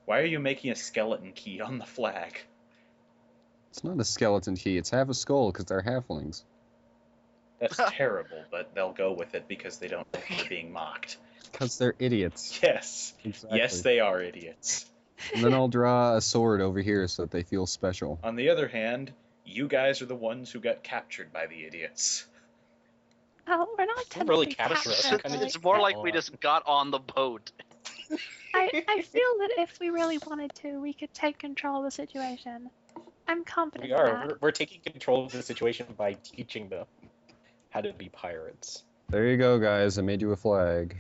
Why are you making a skeleton key on the flag? It's not a skeleton key, it's half a skull because they're halflings. That's terrible, but they'll go with it because they don't know they're being mocked. Because they're idiots. Yes. Exactly. Yes, they are idiots. And then I'll draw a sword over here so that they feel special. On the other hand, you guys are the ones who got captured by the idiots. Oh, we're not Don't really technically capture us, captured, we kinda but It's more like we Oh. just got on the boat. I feel that if we really wanted to, we could take control of the situation. I'm confident We in are. that. We're taking control of the situation by teaching them how to be pirates. There you go, guys. I made you a flag.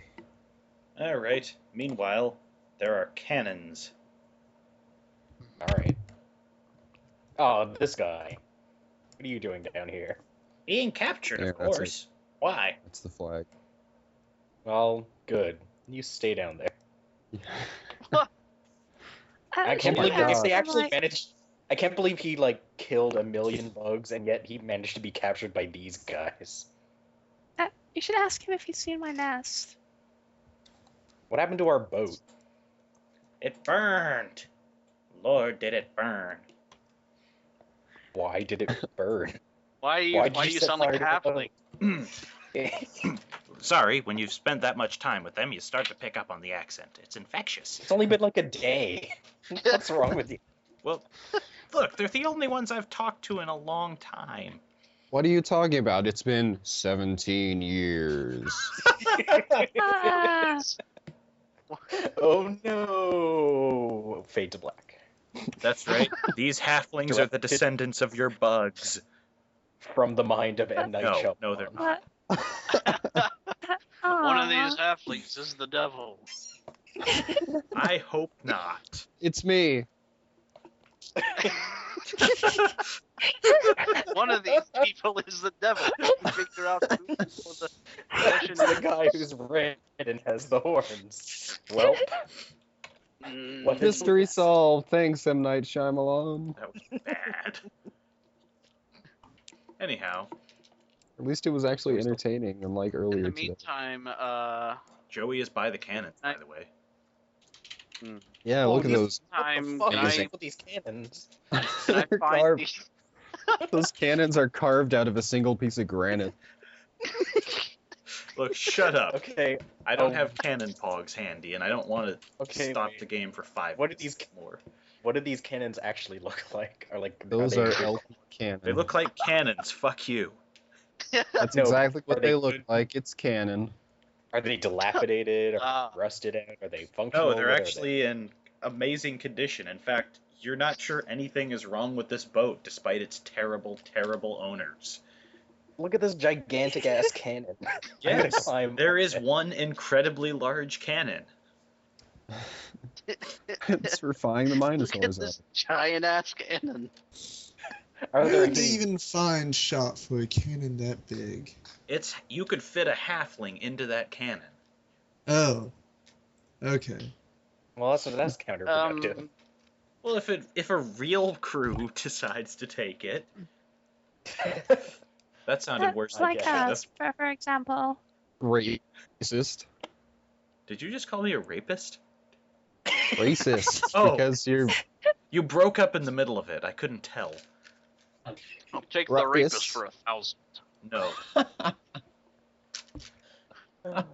All right. Meanwhile, there are cannons. All right. Oh, this guy. What are you doing down here? Being captured, Yeah, of that's course. Why? That's the flag. Well, good. You stay down there. I Should can't we believe that ask they him, actually like, managed. I can't believe he like killed 1,000,000 bugs and yet he managed to be captured by these guys. you should ask him if he's seen my nest. What happened to our boat? It burned. Lord, did it burn. Why did it burn? Why Why'd do you you set sound like a fire to the halfling? Sorry, when you've spent that much time with them, you start to pick up on the accent. It's infectious. It's only been like a day. What's wrong with you? Well, look, they're the only ones I've talked to in a long time. What are you talking about? It's been 17 years. Ah, Oh no! Fade to black. That's right. These halflings are the Directed- descendants of your bugs. From the mind of M. Night No, Shyamalan. no, they're not. what? One of these Aw. halflings is the devil. I hope not. It's me. One of these people is the devil. You can figure out who the It's the guy who's red and has the horns. Well, what is Mystery solved. Thanks, M. Night Shyamalan. That was bad. Anyhow, At least it was actually entertaining, unlike in earlier the today. meantime, Joey is by the cannons, by the way. Yeah, Oh, look at this those. time, what the fuck can is I, up with these cannons? can I They're find carved. these? Those cannons are carved out of a single piece of granite. Look, shut up. Okay, I don't Oh. have cannon pogs handy, and I don't want to okay. stop wait. the game for 5 What are minutes these- more. What do these cannons actually look like? Or like Those they are good? LP cannons. They look like cannons. Fuck you. That's No, exactly what are they they look good? like. It's cannon. Are they dilapidated? Or Ah. rusted out? Are they functional? No, they're What are they? actually in amazing condition. In fact, you're not sure anything is wrong with this boat, despite its terrible, terrible owners. Look at this gigantic ass cannon. I'm gonna Yes, climb there up is it. one incredibly large cannon. It's for flying the Look at dinosaurs this out. giant ass cannon. Are Where there would they any- even find shot for a cannon that big? You could fit a halfling into that cannon. Oh. Okay. Well, that's counterproductive. Well, if a real crew decides to take it, that sounded worse than Like it should have. us, for example. Racist. Did you just call me a rapist? Racist. Oh. Because you're You broke up in the middle of it. I couldn't tell. I'll take the Ruckus. rapist for 1,000. No.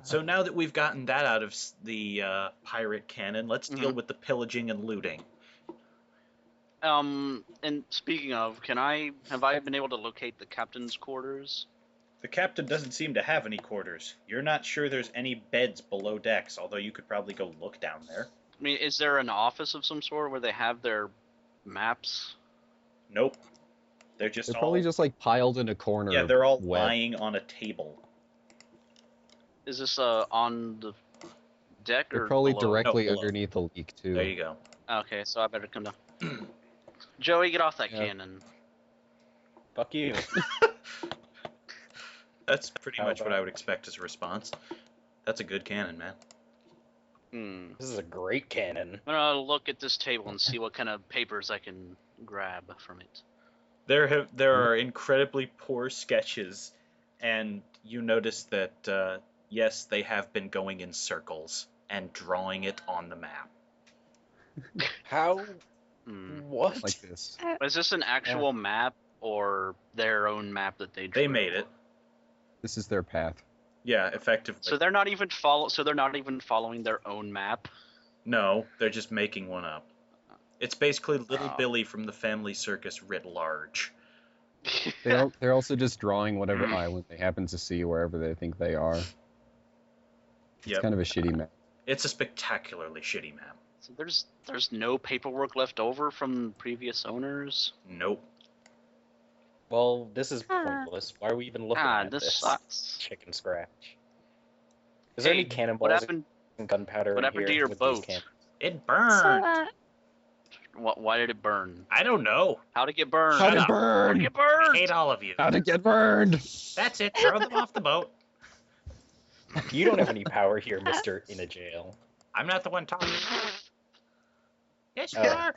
So now that we've gotten that out of the pirate cannon, let's deal with the pillaging and looting. And speaking of, have I been able to locate the captain's quarters? The captain doesn't seem to have any quarters. You're not sure there's any beds below decks, although you could probably go look down there. I mean, is there an office of some sort where they have their maps? Nope. They're just they're all probably just like piled in a corner. yeah, they're all wet. lying on a table. Is this on the deck or They're probably below? directly No, below. underneath the leak too. There you go. Okay, so I better come down. Joey, get off that Yeah. cannon. Fuck you. That's pretty How much what about- I would expect as a response. That's a good cannon, man. This is a great cannon. I'm gonna look at this table and see what kind of papers I can grab from it. There are incredibly poor sketches, and you notice that yes, they have been going in circles and drawing it on the map. How? Hmm. What? Like this. Is this an actual map or their own map that they drew? They made it. This is their path. Yeah, effectively. So they're not even following their own map. No, they're just making one up. It's basically Little Oh. Billy from the Family Circus writ large. They're also just drawing whatever island they happen to see wherever they think they are. It's Yep. kind of a shitty map. It's a spectacularly shitty map. So there's no paperwork left over from previous owners. Nope. Well, this is Huh. pointless. Why are we even looking Ah, at this this? sucks. Chicken scratch. Is there Hey, any cannonballs what happened? and gunpowder What in happened here to your with boat? these cannons? It So, burned. Why did it burn? I don't know. How'd it get burned? How'd it up. How'd burn? it get I burned? hate all of you. How'd it get burned? That's it. Throw them off the boat. You don't have any power here, Mister in a jail. I'm not the one talking. Yes, you Oh. are.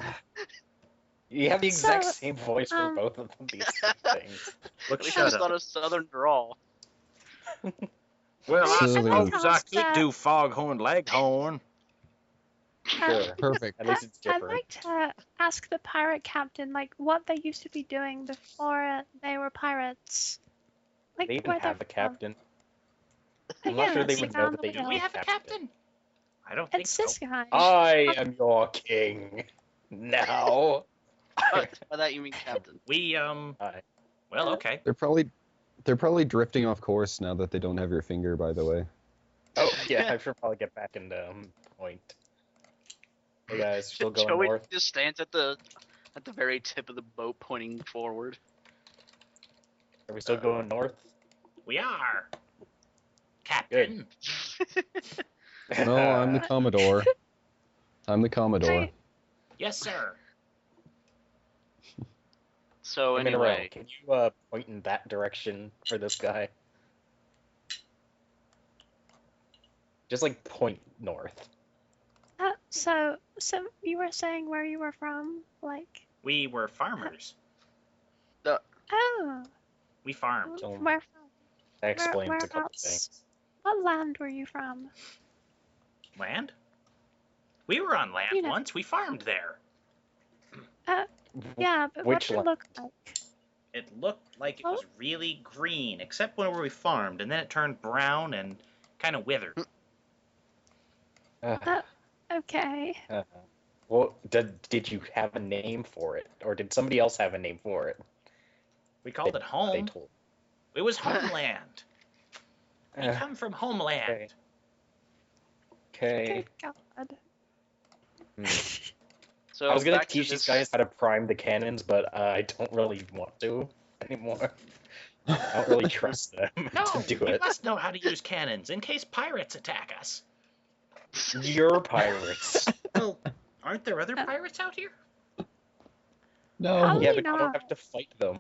You have the exact So, same voice for both of them. These things. Look, At least shut it's up. not a southern drawl. Well, I So they were- suppose I could do Foghorn Leghorn. Sure. Perfect. At least it's I'd different. like to ask the pirate captain, like, what they used to be doing before they were pirates. Like, They even where they're have a from. captain. I'm not sure they Yes, would the know that they Armadillo. We need have a captain. I don't think It's so. this guy. I am your king. Now. By that you mean captain. We Hi. Well, okay. They're probably drifting off course now that they don't have your finger. By the way. Oh yeah, I should probably get back into point. Hey guys, still going Joey north? just stands at the very tip of the boat, pointing forward. Are we still going north? We are. Captain. No, I'm the Commodore. I'm the Commodore. Right. Yes, sir. So I'm in a row. anyway, Can you point in that direction for this guy? Just like point north. So you were saying where you were from? Like, We were farmers. oh, We farmed. So where from? that explains a couple Whereabouts? things. What land were you from? Land? We were on land You know. once. We farmed there. Yeah, but Which what did it land? look like? It looked like it Oh. was really green, except where we farmed, and then it turned brown and kind of withered. Okay. Well, did you have a name for it, or did somebody else have a name for it? We called it They home. told. It was homeland. We Uh, come from homeland. Okay. Good God. Hmm. so I was gonna back to teach these guys how to prime the cannons, but I don't really want to anymore. I don't really trust them No, to do we it. must know how to use cannons in case pirates attack us. You're pirates. Well, aren't there other pirates out here? No. Probably Yeah, but you don't not. have to fight them.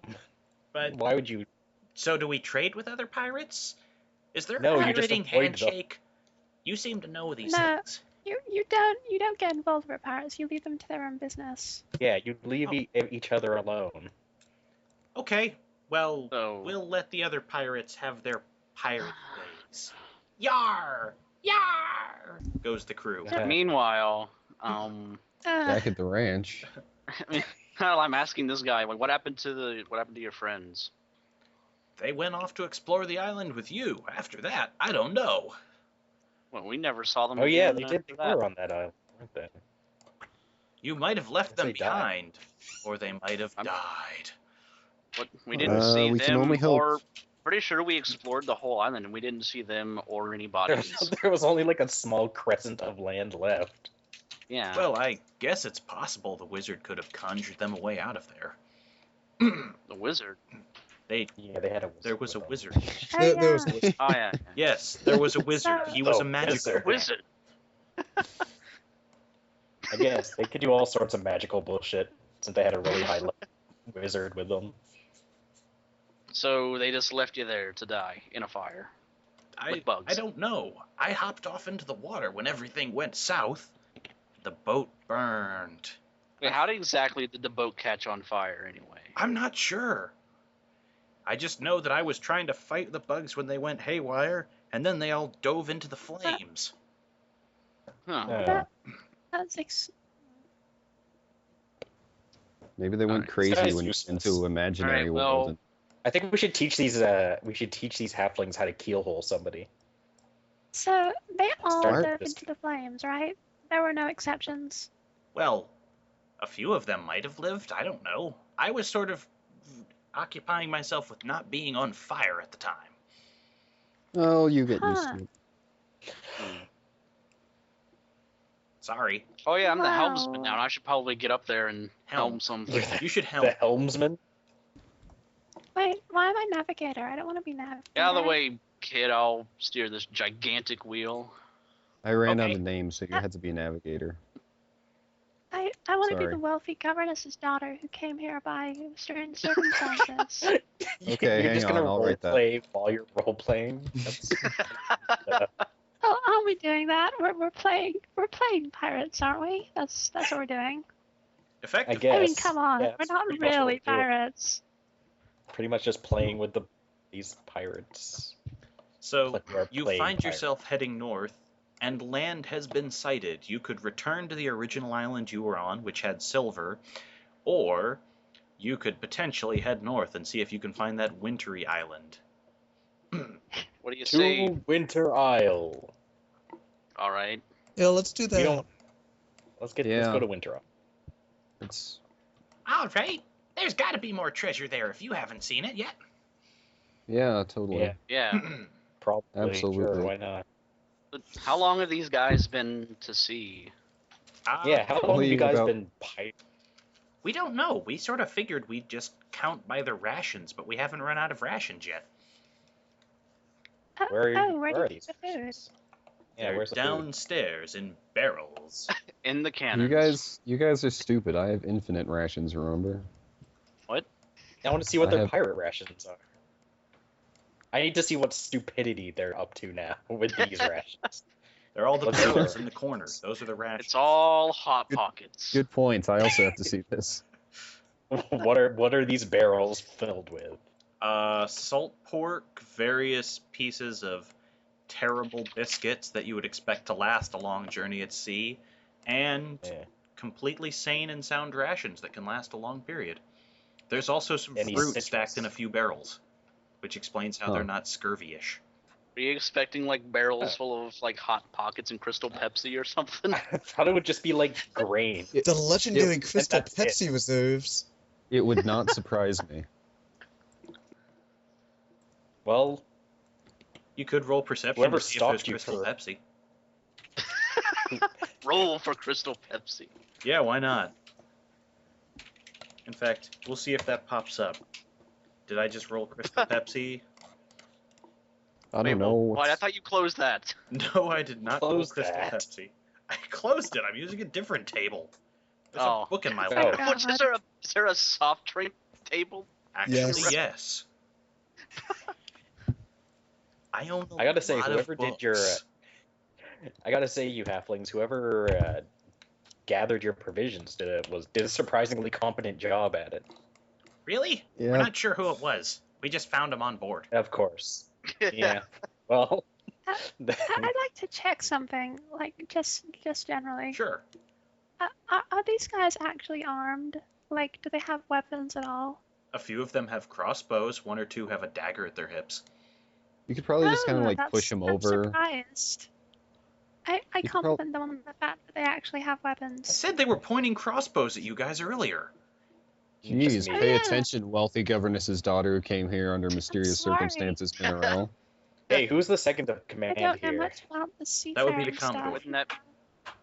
But Why would you? so do we trade with other pirates? Is there No, a you just pirating avoid them. handshake? You seem to know these No. things. You don't get involved with pirates. You leave them to their own business. Yeah, you leave each other alone. Okay, well, So we'll let the other pirates have their pirate ways. Yar! Yar! Goes the crew. Yeah. meanwhile, Back at the ranch. well, I'm asking this guy, like, what happened to your friends? They went off to explore the island with you. After that, I don't know. Well, we never saw them. Oh yeah, again they did. after They that. were on that island, weren't they? You might have left Yes, them they died. behind, or they might have I'm- died. But we didn't see we them, can only hope. or pretty sure we explored the whole island and we didn't see them or any bodies. There was only like a small crescent of land left. Yeah. Well, I guess it's possible the wizard could have conjured them away out of there. The wizard. Yeah, they had a. There was a with them. wizard. Oh, There was yeah. Oh yeah. Yes, there was a wizard. He was Oh, a magical wizard. Wizard. I guess they could do all sorts of magical bullshit since they had a really high level wizard with them. So they just left you there to die in a fire. With bugs. I don't know. I hopped off into the water when everything went south. The boat burned. Wait, how exactly did the boat catch on fire anyway? I'm not sure. I just know that I was trying to fight the bugs when they went haywire, and then they all dove into the flames. Huh. That's Maybe they went Alright, crazy guy's when you useless. went into imaginary Alright, world. well- I think we should teach these. Halflings how to keelhole somebody. So they all Start dove this- into the flames, right? There were no exceptions. Well, a few of them might have lived. I don't know. I was sort of occupying myself with not being on fire at the time. Oh, you get used Huh. to it. Sorry. Oh yeah, I'm the helmsman Wow. now. I should probably get up there and helm Helm. some. You're the, You should the helm. helmsman. Wait, why am I navigator? I don't want to be navigator. Get out of the way, kid. I'll steer this gigantic wheel. I ran out Okay. of names, so you had to be navigator. I want to be Sorry. the wealthy governess's daughter who came here by certain circumstances. Okay, You're just hang gonna on, I'll role write that. play while you're role playing. That's, Oh, aren't we doing that? We're playing pirates, aren't we? That's what we're doing. I Effective. guess. I mean, come on, Yeah, we're that's not pretty much what really we're doing. pirates. Pretty much just playing with these pirates. So Like we're you playing find pirates. yourself heading north, and land has been sighted. You could return to the original island you were on, which had silver, or you could potentially head north and see if you can find that wintry island. What do you say? To Winter Isle. All right. Yeah, let's do We that. don't. Let's go Yeah. to Winter Isle. It's All right. There's got to be more treasure there if you haven't seen it yet. yeah, totally. Yeah. Yeah. Probably. Absolutely. Sure, why not? But how long have these guys been to sea? Yeah, how long have Probably you guys about- been pirates? We don't know. We sort of figured we'd just count by the rations, but we haven't run out of rations yet. Where Where are did you these? get the food? Yeah, They're where's the food? downstairs in barrels. In the cannons. You guys are stupid. I have infinite rations, remember? I want to see what I their have- pirate rations are. I need to see what stupidity they're up to now with these rations. They're all the What's barrels there? in the corner. Those are the rations. It's all hot Good- pockets. Good point. I also have to see this. what are these barrels filled with? Salt pork, various pieces of terrible biscuits that you would expect to last a long journey at sea, and Yeah. completely sane and sound rations that can last a long period. There's also some Any fruit citrus? stacked in a few barrels, which explains how Huh. they're not scurvy-ish. Are you expecting like barrels full of like hot pockets and Crystal Pepsi or something? I thought it would just be like grain. The legendary and Crystal that's it. Pepsi reserves. It would not surprise me. Well, You could roll perception Whoever to see if there's stopped you Crystal for- Pepsi. Roll for Crystal Pepsi. Yeah, why not? In fact, we'll see if that pops up. Did I just roll Crystal Pepsi? I Wait, don't know. What? I what's- thought you closed that. No, I did not roll Close Crystal that. Pepsi. I closed it. I'm using a different table. There's Oh. a book in my Oh. lap. God. Is there a soft drink table? Actually, Yes. yes. I own a I gotta say, lot of whoever did your, books. I gotta say, you halflings, whoever gathered your provisions did a surprisingly competent job at it. Really? Yeah. We're not sure who it was. We just found him on board. Of course. Yeah. Well. I'd like to check something, like just generally. Sure. Are these guys actually armed? Like, do they have weapons at all? A few of them have crossbows. One or two have a dagger at their hips. You could probably just kind of like push them I'm over. surprised. I You could compliment them on the fact that they actually have I weapons. said they were pointing crossbows at you guys earlier. Jeez, Just me. pay Yeah. attention, wealthy governess's daughter who came here under mysterious sorry. circumstances, Mineral. Hey, who's the second of I command don't know here? much about the seafaring That would be the stuff. Commodore. Wouldn't that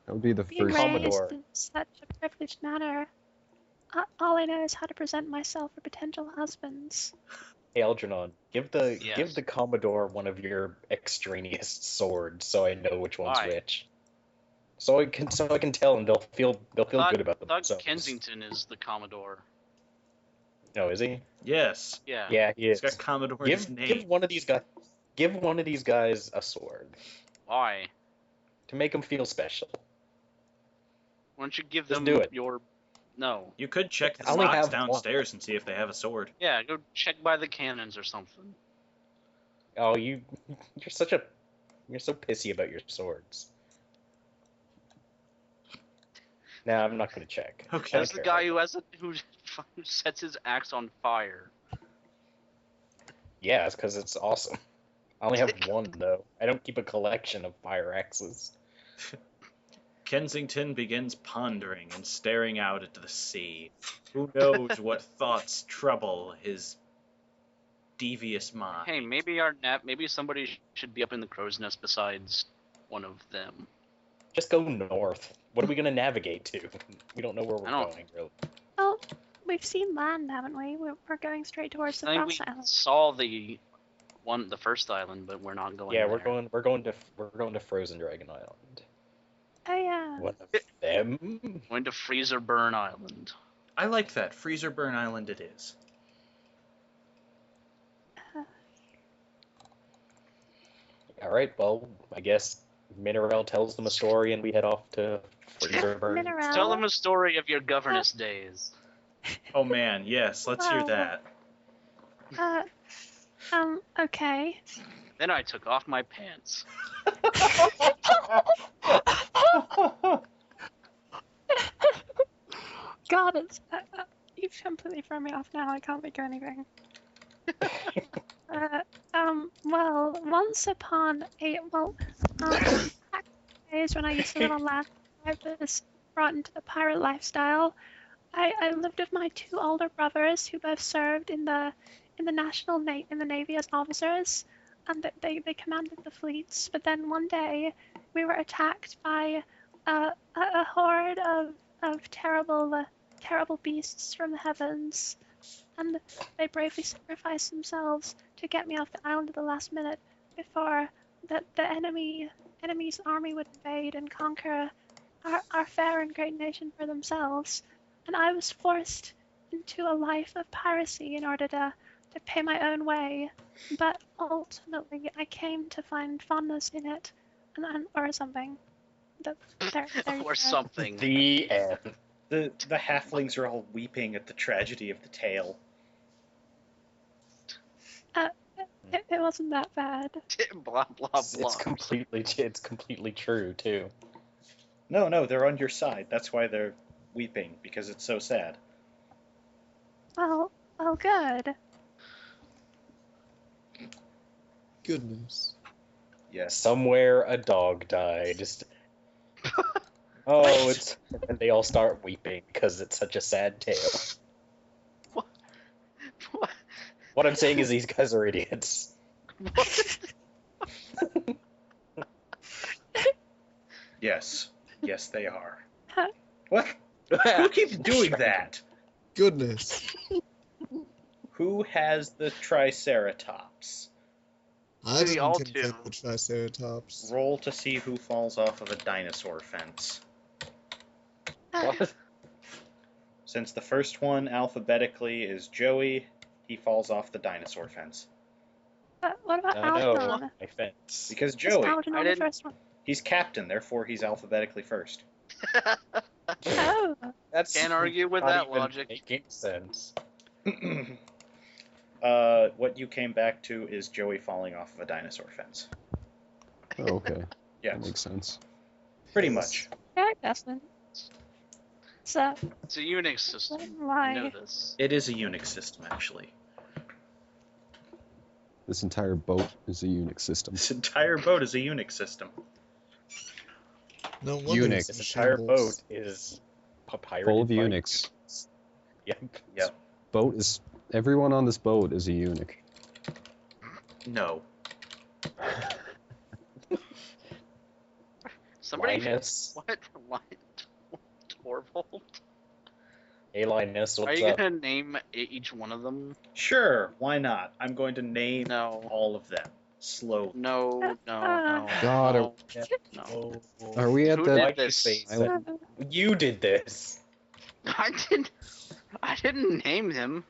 That would be the Being first. Commodore. raised in such a privileged manner, all I know is how to present myself for potential husbands. Hey, Algernon, give the Yes. Commodore one of your extraneous swords so I know which one's Why? which. So I can tell, and they'll feel good about Doug themselves. Kensington is the Commodore. No, is he? Yes. Yeah. Yeah, he He's is. got Commodore in his Give name. one of these guys. Give one of these guys a sword Why? to make them feel special. Why don't you give Just them do it. your? No. You could check the I only stocks have one. downstairs and see if they have a sword. Yeah, go check by the cannons or something. Oh, you're so pissy about your swords. Nah, I'm not gonna check. Okay. That's the guy who who sets his axe on fire. Yeah, it's because it's awesome. I only have one though. I don't keep a collection of fire axes. Kensington begins pondering and staring out into the sea. Who knows what thoughts trouble his devious mind? Hey, maybe somebody should be up in the crow's nest besides one of them. Just go north. What are we gonna navigate to? We don't know where we're going, really. Well, we've seen land, haven't we? We're going straight towards the I think Frost we Island. saw the first island, but we're not going Yeah, there. we're going to Frozen Dragon Island. Oh yeah. One of them. Going to Freezer Burn Island. I like that. Freezer Burn Island it is. All right, well, I guess Mineral tells them a story, and we head off to Freezer Burn. Mineral. Tell them a story of your governess days. Oh man, yes, let's hear Wow. that. Okay. Then I took off my pants. God, it's you've completely thrown me off now. I can't think of anything. Well, once upon back in the days when I used to live on land, I was brought into the pirate lifestyle. I lived with my two older brothers who both served in the Navy as officers, and they commanded the fleets. But then one day we were attacked by a horde of terrible beasts from the heavens, and they bravely sacrificed themselves to get me off the island at the last minute before the enemy's army would invade and conquer our fair and great nation for themselves. And I was forced into a life of piracy in order to pay my own way. But ultimately, I came to find fondness in it, or something. There you Or go. something. The end. The halflings are all weeping at the tragedy of the tale. It wasn't that bad. Blah blah blah. It's completely true too. No, they're on your side. That's why they're weeping, because it's so sad. Well, good. Goodness. Yes. Somewhere a dog died. Oh, and they all start weeping because it's such a sad tale. What? What I'm saying is these guys are idiots. Yes, they are. Huh. What? Who keeps doing that? Goodness. Who has the Triceratops? I We didn't all invent do. the Triceratops. Roll to see who falls off of a dinosaur fence. What? Since the first one alphabetically is Joey, he falls off the dinosaur fence. What about No, Algernon? my fence. Because Is Joey, Algernon I the didn't- first one? he's captain, therefore he's alphabetically first. Oh, That's Can't argue with not that even logic. Making sense. What you came back to is Joey falling off of a dinosaur fence. Oh, okay. Yes, That makes sense. pretty Yes. much. yeah, Desmond. So, It's a Unix system. why? I know this. It is a Unix system, actually. This entire boat is a Unix system. This entire boat is a Unix system. No wonder Unix. it's This in entire shambles. boat is pirated Full of by- Unix. Yep. Yep. Boat is everyone on this boat is a eunuch. No. Somebody. Linus. What? Torvald? Hey Linus, Are what's you up? gonna name each one of them? Sure, why not? I'm going to name No. all of them. Slowly. No. God, no. No. Are we at Who that did Why'd you this? say island? that? You did this. I didn't name him.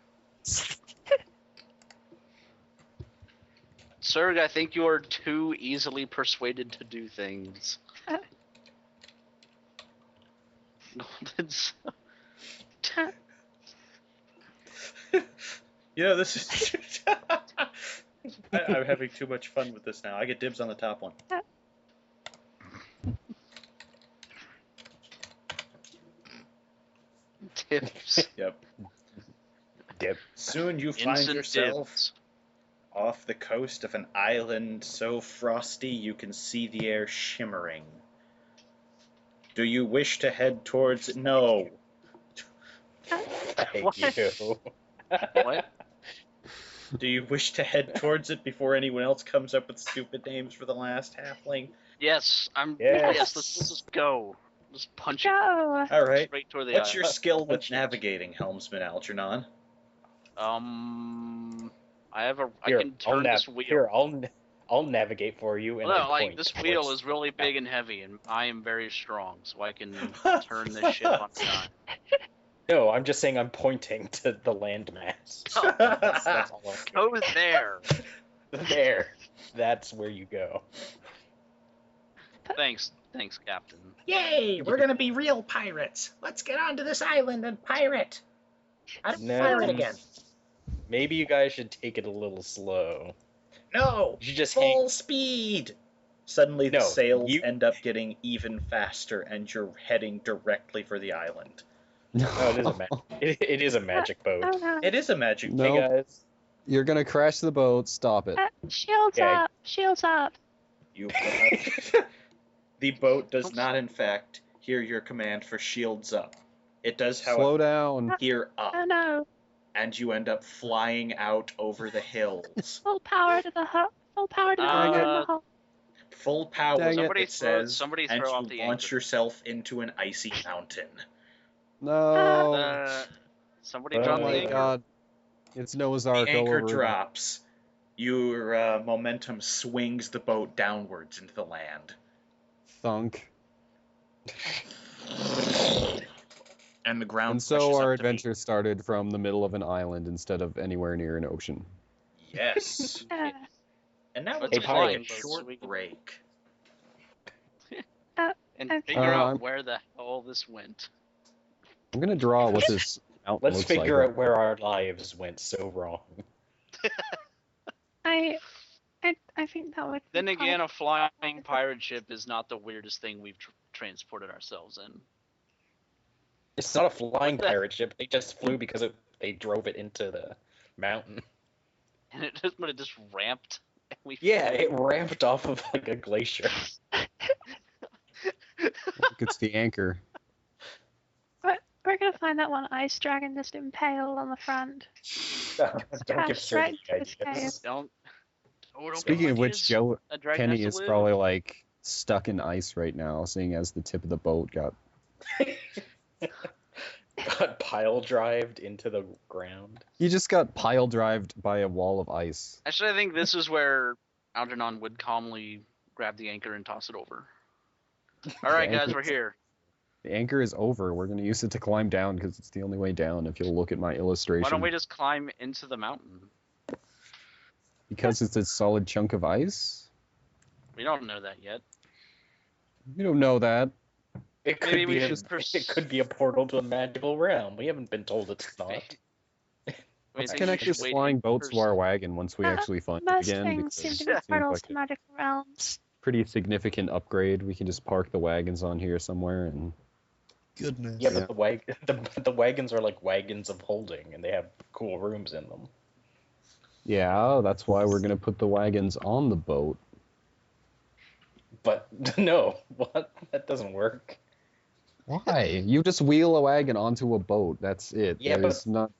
Serg, I think you are too easily persuaded to do things. Golden Sun. You know, this is... I'm having too much fun with this now. I get dibs on the top one. Tips. Yep. Dip. Soon you find Instant yourself dibs. off the coast of an island so frosty you can see the air shimmering. Do you wish to head towards... No. Thank What? you. What? Do you wish to head towards it before anyone else comes up with stupid names for the last halfling? Yes, Yes. Yes, let's just go. Let's punch it Go. All right. straight toward the What's eye. your skill with Punch it. navigating, Helmsman Algernon? I Here, can turn this wheel. Here, I'll navigate for you. And Well, I no, like point this wheel towards- is really big and heavy, and I am very strong, so I can turn this ship on a dime. No, I'm just saying I'm pointing to the landmass. That's all. Go there. There. That's where you go. Thanks, Captain. Yay! We're gonna be real pirates. Let's get onto this island and pirate. No. Pirate again. Maybe you guys should take it a little slow. No, You should just full speed. Suddenly the No, sails you- end up getting even faster, and you're heading directly for the island. Oh, it is a magic boat. Oh no. It is a magic No. Hey boat. guys. You're gonna crash the boat. Stop it. Shields Yeah. up. Shields up. You the boat does not, in fact, hear your command for shields up. It does, Slow however, down. hear up, Oh no. and you end up flying out over the hills. Full power to the hull. Full power to the Dang hull. it. In the hull. Full power, Dang it. Somebody it says, somebody and throw you out the launch anchor. yourself into an icy mountain. No. Somebody Oh drop Oh the my anchor. god. It's Noah's The Ark all anchor over again. drops. Your momentum swings the boat downwards into the land. Thunk. And the ground And so pushes our up to meet- adventure started from the middle of an island instead of anywhere near an ocean. Yes. Uh, And now But let's it's take a flying boats, so short we can- break. And Okay. figure out I'm- where the hell this went. I'm gonna draw what this mountain Let's looks figure like. out where our lives went so wrong. I think that would. Then be again, a flying fine. pirate ship is not the weirdest thing we've transported ourselves in. It's not a flying What the- pirate ship. They just flew because they drove it into the mountain. And it just ramped. And we Yeah, flew. it ramped off of like a glacier. It's the anchor. But we're gonna find that one ice dragon just impaled on the front. Don't give Crash right Sergey into this ideas. Don't get Speaking of which, ideas. Joe A dragon Kenny has to is live. probably like stuck in ice right now, seeing as the tip of the boat got. Got pile drived into the ground. He just got pile drived by a wall of ice. Actually, I think this is where Algernon would calmly grab the anchor and toss it over. All right, guys, we're here. The anchor is over. We're gonna use it to climb down because it's the only way down. If you'll look at my illustration. Why don't we just climb into the mountain? Because it's a solid chunk of ice. We don't know that yet. You don't know that. It could Maybe we be should it could be a portal to a magical realm. We haven't been told it's not. Let's Maybe connect we should this wait flying boat to our first. wagon once we actually find it Most again. things seem Because to it be seems portals like to a magical realms. pretty significant upgrade. We can just park the wagons on here somewhere and. Goodness. Yeah, Yeah. but the wagons are like wagons of holding, and they have cool rooms in them. Yeah, that's why we're gonna put the wagons on the boat. But no, what? That doesn't work. Why? You just wheel a wagon onto a boat. That's it. Yeah, There's but- not.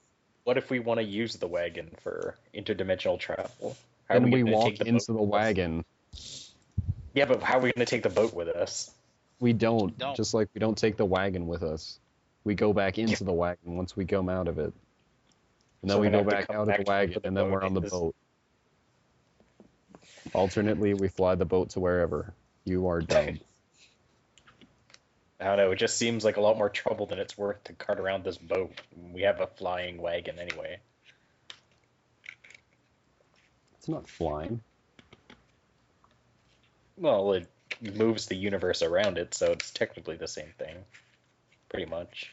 What if we want to use the wagon for interdimensional travel? How are Then we gonna walk take the into boat the with us? wagon. Yeah, but how are we going to take the boat with us? We don't. Don't. Just like we don't take the wagon with us. We go back into the wagon once we come out of it. And then So we we're go gonna have back to come out of back the to wagon, the and then boat we're on the because- boat. Alternately, we fly the boat to wherever. You are dumb. I don't know. It just seems like a lot more trouble than it's worth to cart around this boat. We have a flying wagon anyway. It's not flying. Well, it moves the universe around it, so it's technically the same thing. Pretty much.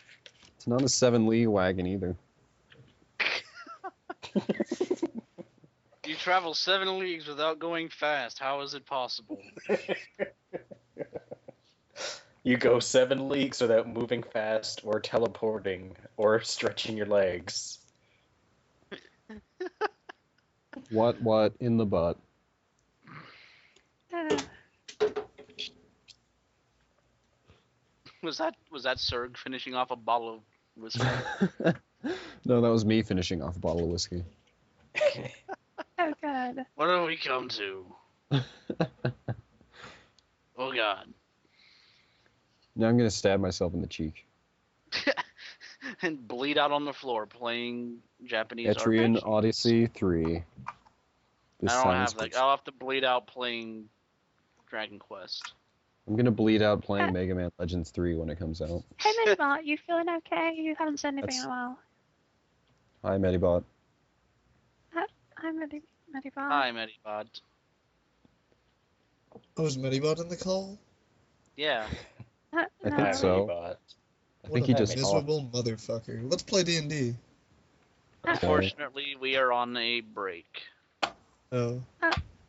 It's not a 7 Lee wagon either. You travel 7 leagues without going fast. How is it possible? You go 7 leagues without moving fast, or teleporting, or stretching your legs. What in the butt? was that Serg finishing off a bottle of whiskey? No, that was me finishing off a bottle of whiskey. Oh god. What have we come to? Oh god. Now I'm gonna stab myself in the cheek. And bleed out on the floor playing Japanese Etrian RPG. Odyssey 3. This I don't sounds have that. good. I'll have to bleed out playing Dragon Quest. I'm gonna bleed out playing Mega Man Legends 3 when it comes out. Hey Medibot, you feeling okay? You haven't said anything in That's- a while. Hi, Medibot. Hi Medibot. Hi, Medibot. Oh, is Medibot in the call? Yeah. I No. think so. But I What think a he just miserable motherfucker. Let's play D&D. Unfortunately, we are on a break. Oh.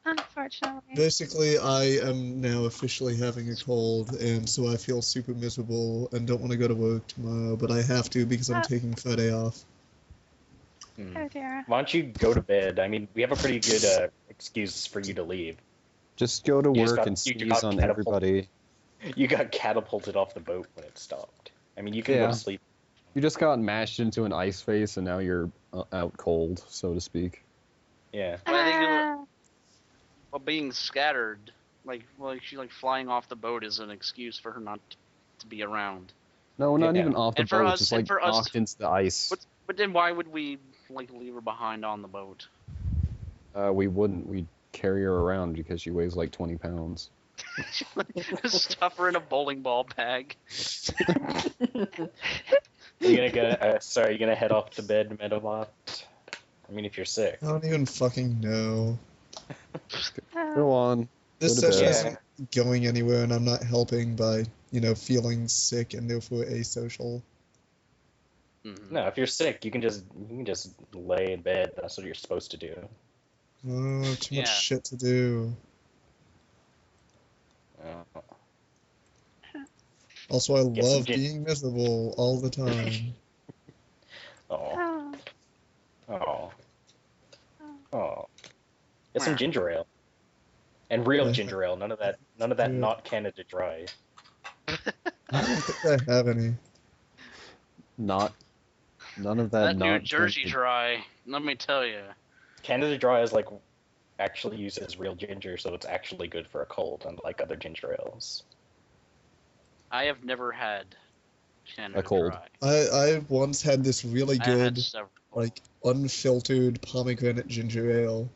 Unfortunately. Basically, I am now officially having a cold, and so I feel super miserable and don't want to go to work tomorrow, but I have to because I'm taking Friday off. Oh dear. why don't you go to bed? I mean, we have a pretty good excuse for you to leave. Just go to You just work got- and you sneeze got on catapulted. everybody. You got catapulted off the boat when it stopped. I mean, you can go Yeah. to sleep. You just got mashed into an ice face, and now you're out cold, so to speak. Yeah. But I think Uh, well, being scattered, like she flying off the boat is an excuse for her not to be around. No, not Yeah. even off the And for boat, us- just and like for us- knocked into the ice. But then why would we leave her behind on the boat? We wouldn't. We'd carry her around because she weighs like 20 pounds. Stuff her in a bowling ball bag. You're gonna go. Sorry, you're gonna head off to bed, Medobot. I mean, if you're sick. I don't even fucking know. Go on. This Go to session bed. isn't going anywhere, and I'm not helping by, feeling sick and therefore asocial. Mhm. No, if you're sick, you can just lay in bed. That's what you're supposed to do. Oh, too Yeah. much shit to do. Uh, Also, I Get some love gin. being miserable all the time. oh, oh. oh, Oh. oh. Get some ginger ale. And real Yeah. ginger ale. None of that. Yeah. Not Canada Dry. I don't think I have any. None of that. That New not Jersey tempted. dry, let me tell you. Canada Dry is actually uses real ginger, so it's actually good for a cold, unlike other ginger ales. I have never had Canada A cold. Dry. I once had this really I had good, several. unfiltered pomegranate ginger ale,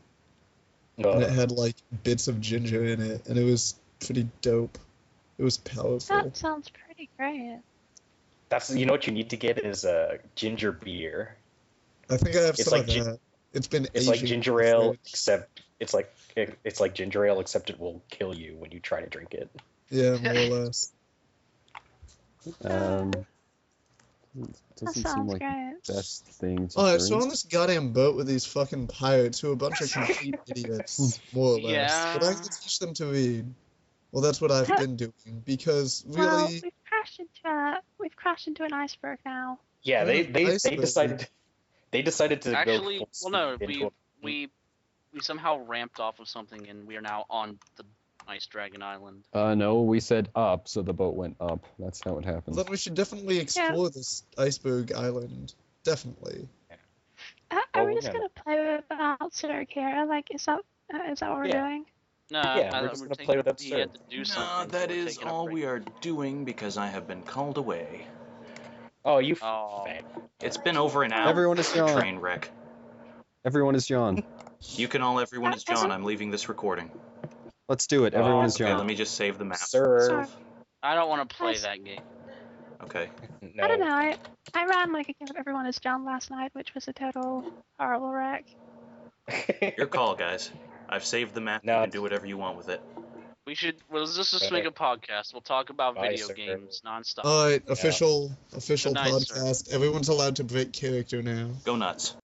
and it had, bits of ginger in it, and it was pretty dope. It was powerful. That sounds pretty great. That's what you need to get is a ginger beer. I think I have It's some like of gin- that. It's been It's like aging ginger in the ale, fridge. except it's like ginger ale, except it will kill you when you try to drink it. Yeah, more or less. Doesn't That seem sounds like great. the best thing to Alright, drink. so on this goddamn boat with these fucking pirates who are a bunch of complete idiots, more or less. Yeah. But I have to teach them to read. Well, that's what I've been doing, because Well, really, we've crashed into an iceberg now. Yeah, they iceberg. decided to Actually, go full well, no, speed into we somehow ramped off of something, and we are now on the Ice Dragon Island. No, we said up, so the boat went up. That's how it happened. then we should definitely explore this iceberg island. Definitely. Are Well, we we're just gonna- gonna play without Serg here? Is that what we're Yeah. doing? No, Yeah, we're just gonna play without he had to do No, something. that so we're is taking a all break. we are doing because I have been called away. Oh, you Oh. fag. It's been over an hour. Everyone is John. Train wreck. Everyone is John. You can all everyone is John. I'm leaving this recording. Let's do it. Everyone is Okay, John. let me just save the map. Sir. I don't want to play Nice. that game. Okay. No. I don't know. I ran like a game of Everyone is John last night, which was a total horrible wreck. Your call, guys. I've saved the map. No, You can it's- do whatever you want with it. Let's just make a podcast. We'll talk about Bye, video sir. games nonstop. Alright, official Good night, sir. podcast. Everyone's allowed to break character now. Go nuts.